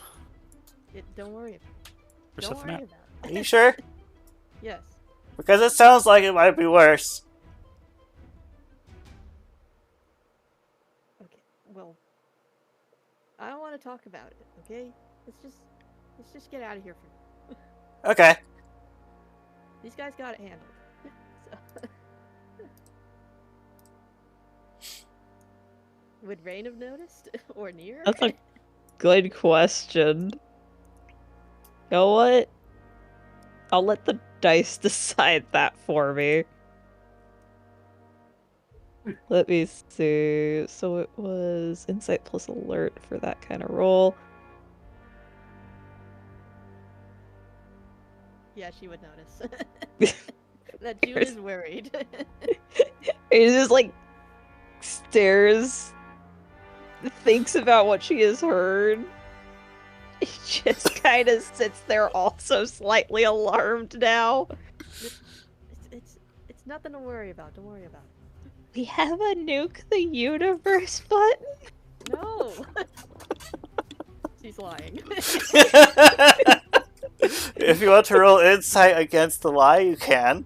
Don't worry. Reset Don't the worry map. about Are it. you sure? Yes. Because it sounds like it might be worse. Okay. Well, I don't want to talk about it. Okay. Let's just get out of here for now. Okay. These guys got it handled. So. Would Rain have noticed? Or Nier? That's a good question. You know what? I'll let the dice decide that for me. Let me see. So it was insight plus alert for that kind of roll. Yeah, she would notice. That June is worried. It just like stares, thinks about what she has heard. It just kind of sits there, also slightly alarmed now. It's nothing to worry about. Don't worry about it. We have a nuke the universe button. No. She's lying. If you want to roll insight against the lie, you can.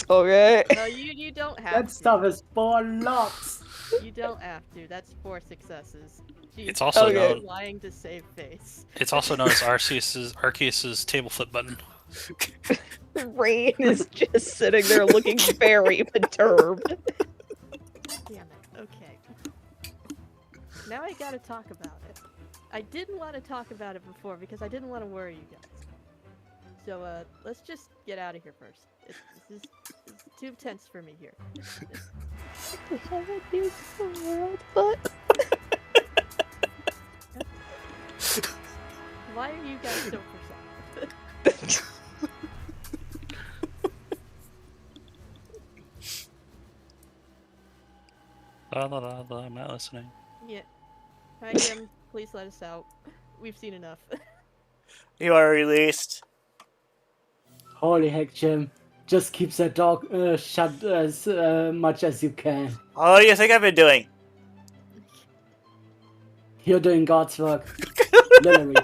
Okay. No, you don't have That to. stuff is for lots. You don't have to. That's 4 successes. She's It's also Okay. known. lying to save face. It's also known as Arceus's table flip button. Rain is just sitting there looking very perturbed. Damn it. Okay. Now I gotta talk about it. I didn't want to talk about it before because I didn't want to worry you guys. So, let's just get out of here first. This is too tense for me here. We have a nuke the world button. Why are you guys so precise? I'm not listening. Yeah. Hi, Jim. Please let us out. We've seen enough. You are released. Holy heck, Jim. Just keep that dog shut as much as you can. What do you think I've been doing? You're doing God's work. Literally.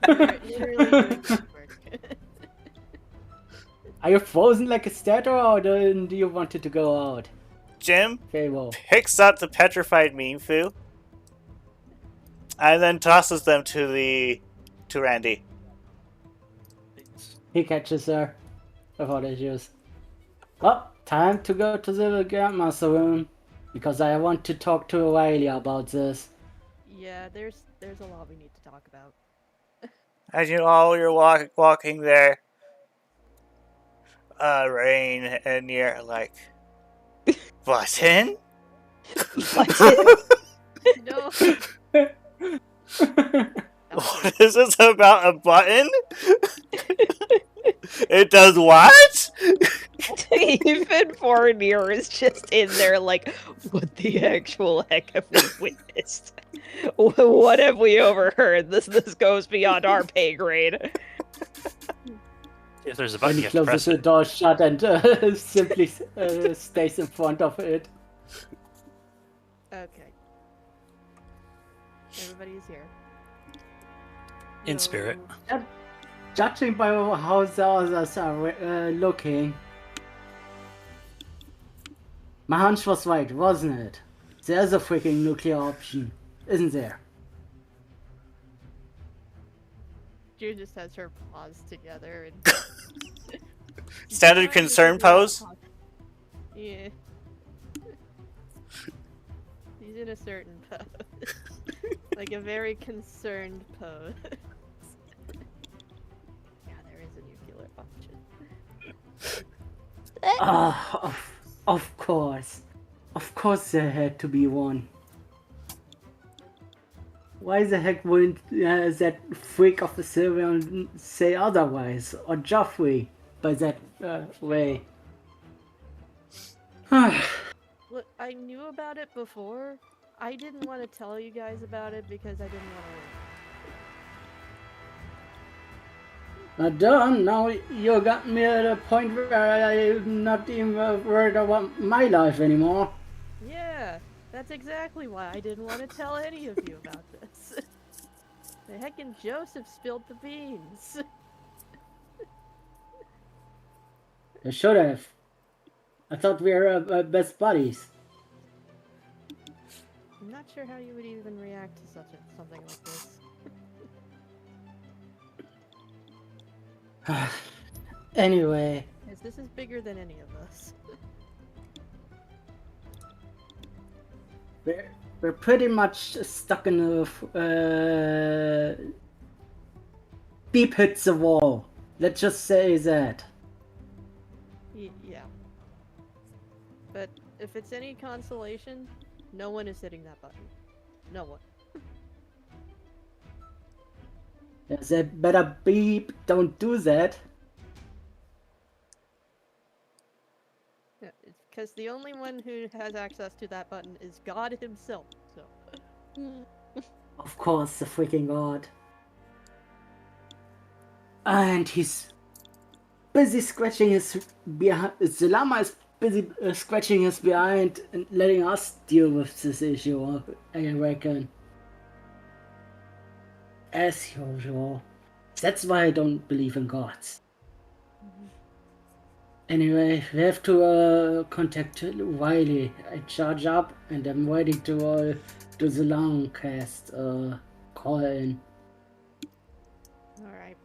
Literally doing good work. Are you frozen like a statue, or do you want it to go out? Jim Okay, well. picks up the petrified Meanfu and then tosses them to Randy. He catches her without issues. Well, time to go to the Grandmaster room, because I want to talk to Aurelia about this. Yeah, there's a lot we need to talk about. As you're walking there, Rain and you're like, button? No. What is this about a button? It does what? Even Foreigner is just in there like, what the actual heck have we witnessed? What have we overheard? This goes beyond our pay grade. If there's a When button, he you have to closes press the it. door shut and simply stays in front of it. Okay. Everybody is here. In spirit. Judging by how the others are looking, my hunch was right, wasn't it? There's a freaking nuclear option, isn't there? June just has her paws together and Standard concern pose? Yeah. He's in a certain pose. Like a very concerned pose. Yeah, there is a nuclear option. Of course. Of course there had to be one. Why the heck wouldn't that freak of a Sylvian say otherwise? Or Joffrey, by that way? Look, I knew about it before. I didn't want to tell you guys about it because I didn't want Done. Now you got me at a point where I'm not even worried about my life anymore. to. Yeah, that's exactly why I didn't want to tell any of you about this. The heckin' Joseph spilled the beans. I should have. I thought we were best buddies. I'm not sure how you would even react to something like this. Anyway. Because this is bigger than any of us. We're pretty much stuck in a beep hits the wall. Let's just say that. Yeah. But if it's any consolation, no one is hitting that button. No one. Yes, that better beep. Don't do that. Yeah, because the only one who has access to that button is God himself, so... Of course, the freaking God. And he's busy scratching his behind. The llama is busy scratching his behind and letting us deal with this issue, I reckon. As usual. That's why I don't believe in gods. Anyway, we have to contact Wiley. I charge up and I'm waiting to do the long cast call in. Alright.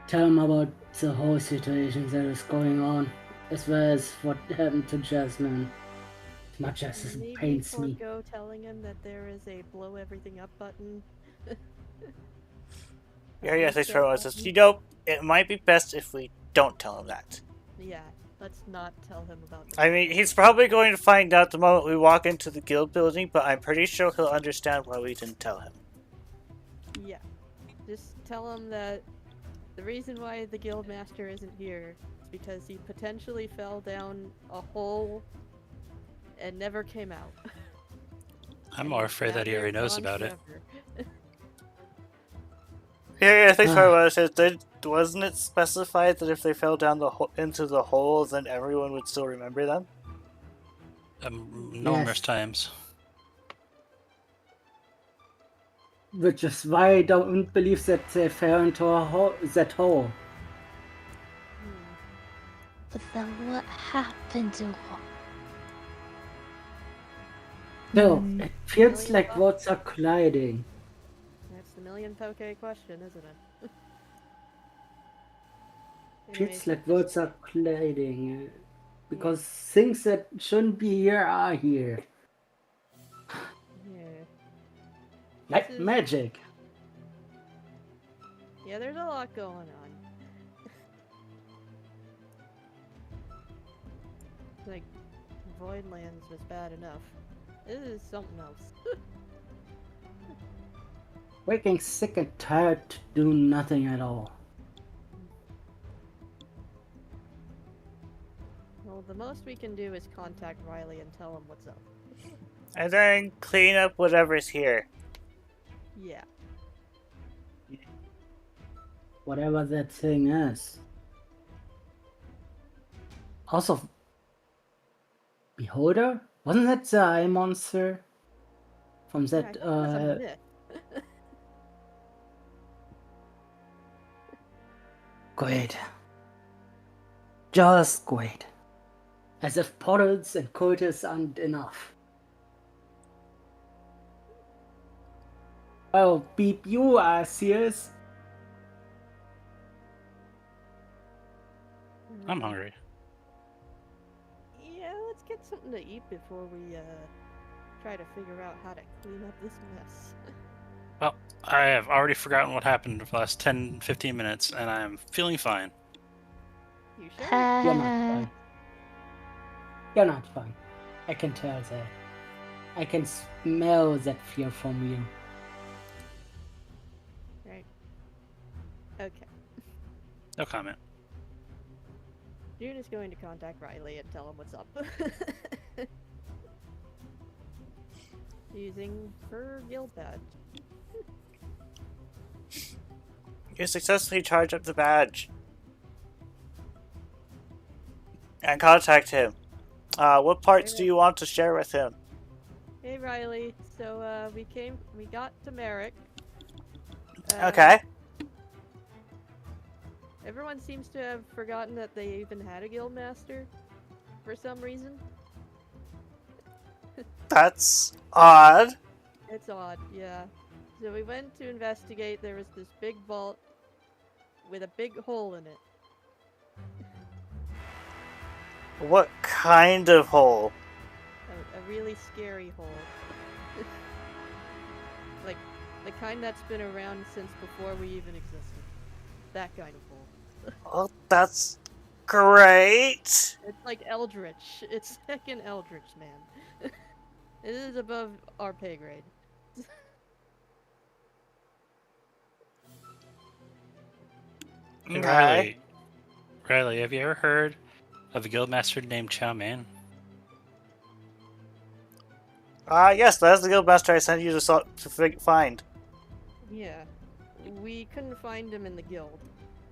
Tell him about the whole situation that is going on, as well as what happened to Jasmine. As much as it pains me. Go telling him that there is a blow everything up button. Yeah, thanks for us. You know, it might be best if we don't tell him that. Yeah, let's not tell him about that. I mean, he's probably going to find out the moment we walk into the guild building, but I'm pretty sure he'll understand why we didn't tell him. Yeah. Just tell him that the reason why the guild master isn't here is because he potentially fell down a hole and never came out. I'm more afraid that he already knows about it. Yeah, thanks for what I said. Wasn't it specified that if they fell down into the hole, then everyone would still remember them? Numerous times. Which is why I don't believe that they fell into that hole. But then what happened to her? No, it feels like worlds are colliding. That's the million poke question, isn't it? Feels like worlds are colliding. Because things that shouldn't be here are here. Yeah. Like magic. Yeah, there's a lot going on. Like, Voidlands was bad enough. This is something else. Waking sick and tired to do nothing at all. Well, the most we can do is contact Riley and tell him what's up. And then clean up whatever's here. Yeah. Whatever that thing is. Also, Beholder? Wasn't that the eye monster? From that, Great. Just great. As if portals and cultists aren't enough. Oh, Beep, you are serious? I'm hungry. Yeah, let's get something to eat before we try to figure out how to clean up this mess. Well, I have already forgotten what happened for the last 10, 15 minutes, and I am feeling fine. You sure? You're not fine. You're not fine. I can tell that. I can smell that fear from you. Right. Okay. No comment. June is going to contact Riley and tell him what's up. Using her guild badge. You successfully charge up the badge. And contact him. What parts do you want to share with him? Hey Riley, so we got to Merrick. Okay. Everyone seems to have forgotten that they even had a guild master for some reason. That's odd. It's odd, yeah. So we went to investigate. There was this big vault with a big hole in it. What kind of hole? A really scary hole. Like the kind that's been around since before we even existed. That kind of hole. Oh, that's great. It's like Eldritch. It's heckin' Eldritch, man. It is above our pay grade. Okay. Riley, have you ever heard of a guildmaster named Chow Man? Yes, that's the guildmaster I sent you to find. Yeah. We couldn't find him in the guild.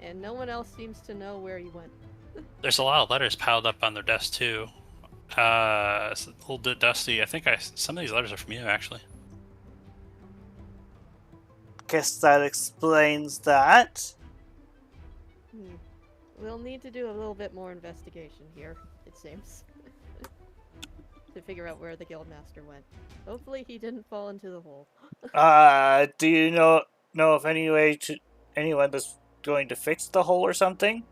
And no one else seems to know where he went. There's a lot of letters piled up on their desk too. It's a little bit dusty. I think some of these letters are from you, actually. Guess that explains that. We'll need to do a little bit more investigation here, it seems. To figure out where the guildmaster went. Hopefully he didn't fall into the hole. Do you know of any way to anyone that's going to fix the hole or something?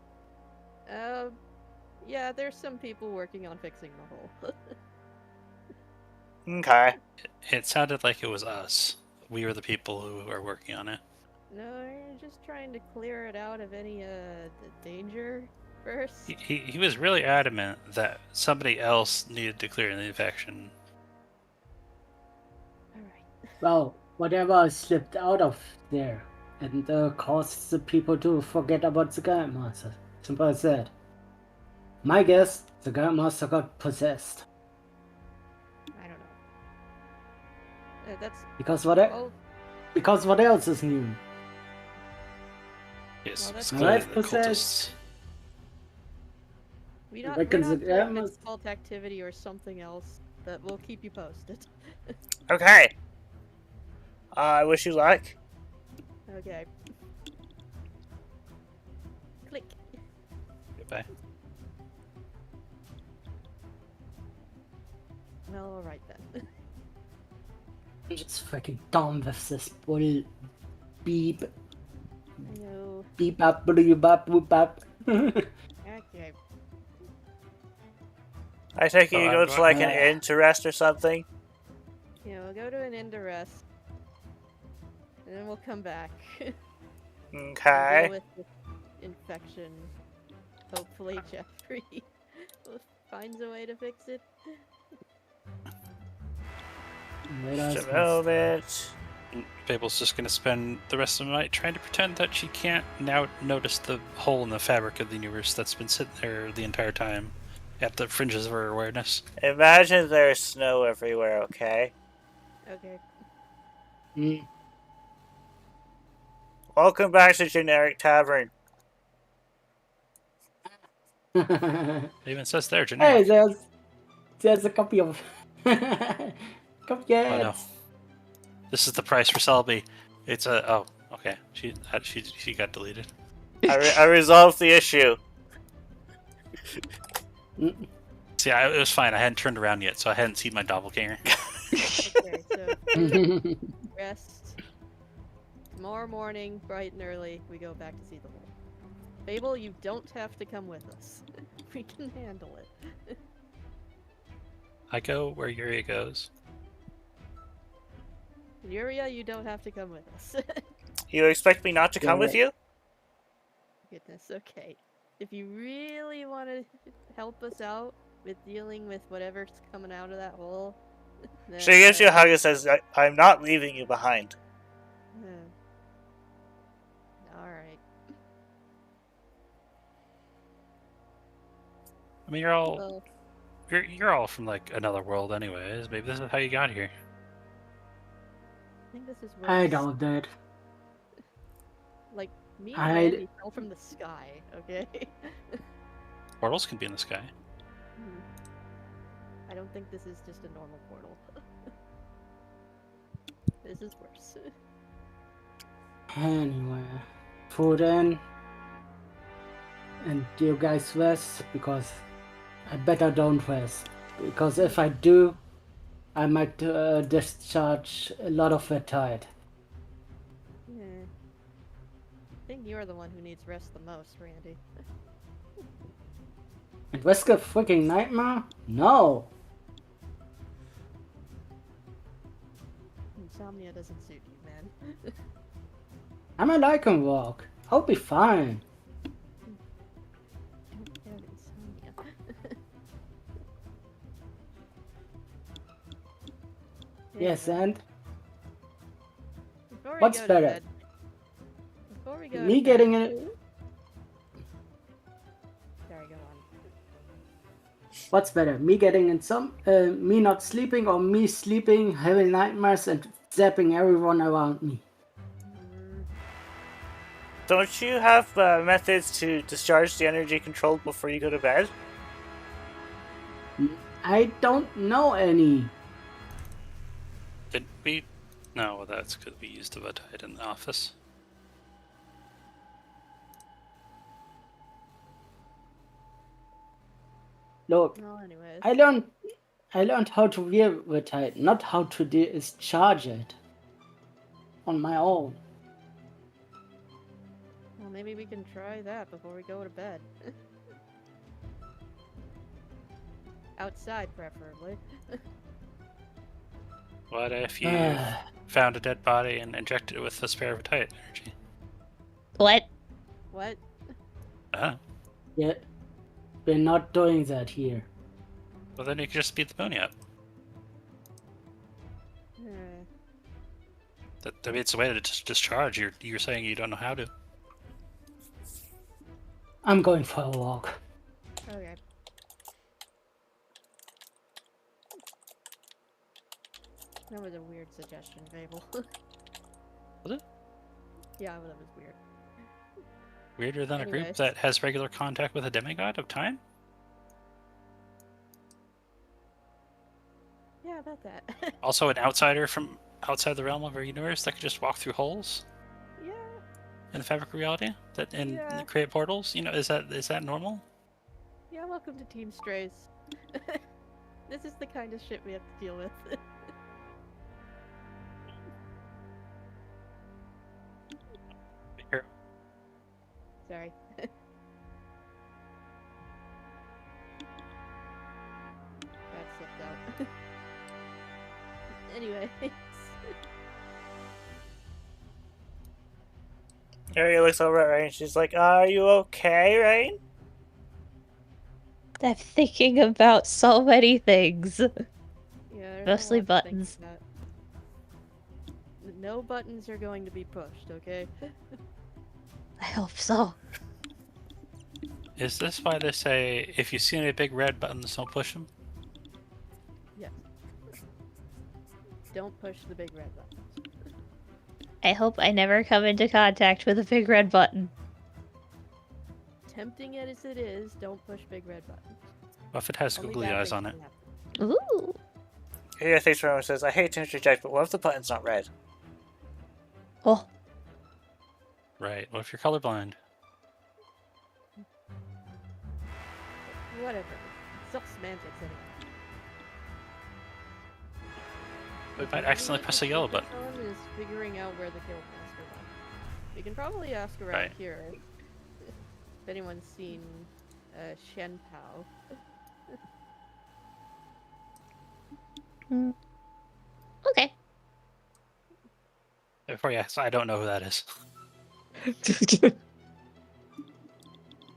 Yeah, there's some people working on fixing the hole. Okay. It sounded like it was us. We were the people who are working on it. No, you're just trying to clear it out of any danger first. He was really adamant that somebody else needed to clear the infection. Alright. Well, whatever slipped out of there and caused the people to forget about the guild master. Simple as that. My guess, the guild master got possessed. I don't know. That's Because oh, what else is new? Yes, Well, it's that's clearly right, the possessed. cultists. we're not reckons sure the if guild it's cult activity or something else, but we'll keep you posted. Okay. I wish you luck. Okay. Click. Goodbye. Well, alright then. I'm just freaking dumb with this bull. Beep. I know. Beep bop boop bop boop bop. Okay. I take it Oh, you I'm go to going- like an inn to rest or something. Yeah, we'll go to an inn to rest. And then we'll come back. And Okay. deal with this infection. Hopefully Jeffrey finds a way to fix it. Just a moment. Fable's just going to spend the rest of the night trying to pretend that she can't now notice the hole in the fabric of the universe that's been sitting there the entire time at the fringes of her awareness. Imagine there's snow everywhere, okay? Okay. Mm. Welcome back to Generic Tavern. It even says there, generic. Hey, there's a copy of. Come get. Oh no. This is the price for Selby. It's a oh okay. She got deleted. I resolved the issue. See, it was fine. I hadn't turned around yet, so I hadn't seen my doppelganger. Okay, so rest. Tomorrow morning, bright and early, we go back to see the hole. Fable, you don't have to come with us. We can handle it. I go where Yuria goes. Yuria, you don't have to come with us. You expect me not to come with you? Goodness, okay. If you really want to help us out with dealing with whatever's coming out of that hole, then, She gives you a hug and says, I'm not leaving you behind. Alright. I mean, you're all from like another world, anyways. Maybe this is how you got here. I think this is where I doubt that. Like, me and Randy fell from the sky, okay? Portals can be in the sky. I don't think this is just a normal portal. This is worse. Anyway, food in. And you guys rest, because I better don't rest. Because if I do, I might discharge a lot of fatigue. Yeah. I think you're the one who needs rest the most, Randy. And risk a freaking nightmare? No! Insomnia doesn't suit you, man. I'm a Lycan walk. I'll be fine. I don't have insomnia. Yes, Anyway, and before we what's go to better? bed- Before we go Me to getting bed, it. Sorry, go on. What's better? Me getting in me not sleeping, or me sleeping, having nightmares, and zapping everyone around me? Don't you have methods to discharge the energy controlled before you go to bed? I don't know any. Did we? No, well, that's because we used the Vatite in the office. Look, Well, anyways. I learned how to wield it, not how to discharge it on my own. Well, maybe we can try that before we go to bed. Outside, preferably. What if you found a dead body and injected it with a spare Vatite energy? What? What? Uh-huh. Yeah, we're not doing that here. Well, then you could just speed the pony up. I mean, it's a way to discharge. You're saying you don't know how to. I'm going for a walk. Okay. That was a weird suggestion, Fable. Was it? Yeah, that was weird. Weirder than a group Anyways. that has regular contact with a demigod of time? Yeah, about that. Also an outsider from outside the realm of our universe that could just walk through holes Yeah, in the fabric of reality and Yeah. create portals? You know, is that normal? yeah, welcome to Team Strays. This is the kind of shit we have to deal with. Here. Sorry. That slipped out. Anyways. Ariel looks over at Rain. She's like, "Are you okay, Rain?" I'm thinking about so many things. Yeah, there's Mostly a lot to think buttons. about. No buttons are going to be pushed, okay? I hope so. Is this why they say if you see any big red buttons, don't push them? Yes. Don't push the big red button. I hope I never come into contact with a big red button. Tempting it as it is, don't push big red buttons. What if it has Only googly bad eyes things on it? can happen. Ooh. Ariel thinks for a moment and says, "I hate to interject, but what if the button's not red?" Oh, Right. What if you're colorblind? Whatever. Still semantics anyway. We might accidentally press a yellow button. One is figuring out where the guildmaster went. We can probably ask around Right. here if anyone's seen Shen Pao. Okay. Before you ask, I don't know who that is.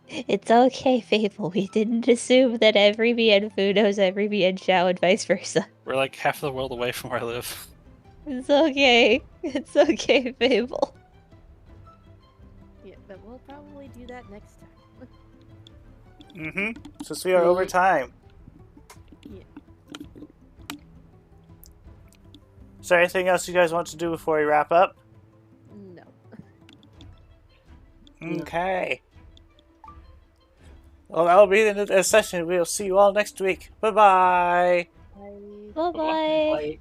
It's okay, Fable. We didn't assume that every Mienfu knows every Mienshao and vice versa. We're like half the world away from where I live. It's okay. It's okay, Fable. Yeah, but we'll probably do that next time. Mm-hmm. Since we are over time. Yeah. Is there anything else you guys want to do before we wrap up? No. Okay. Well, that'll be the end of the session. We'll see you all next week. Bye-bye. Bye. Bye-bye. Bye.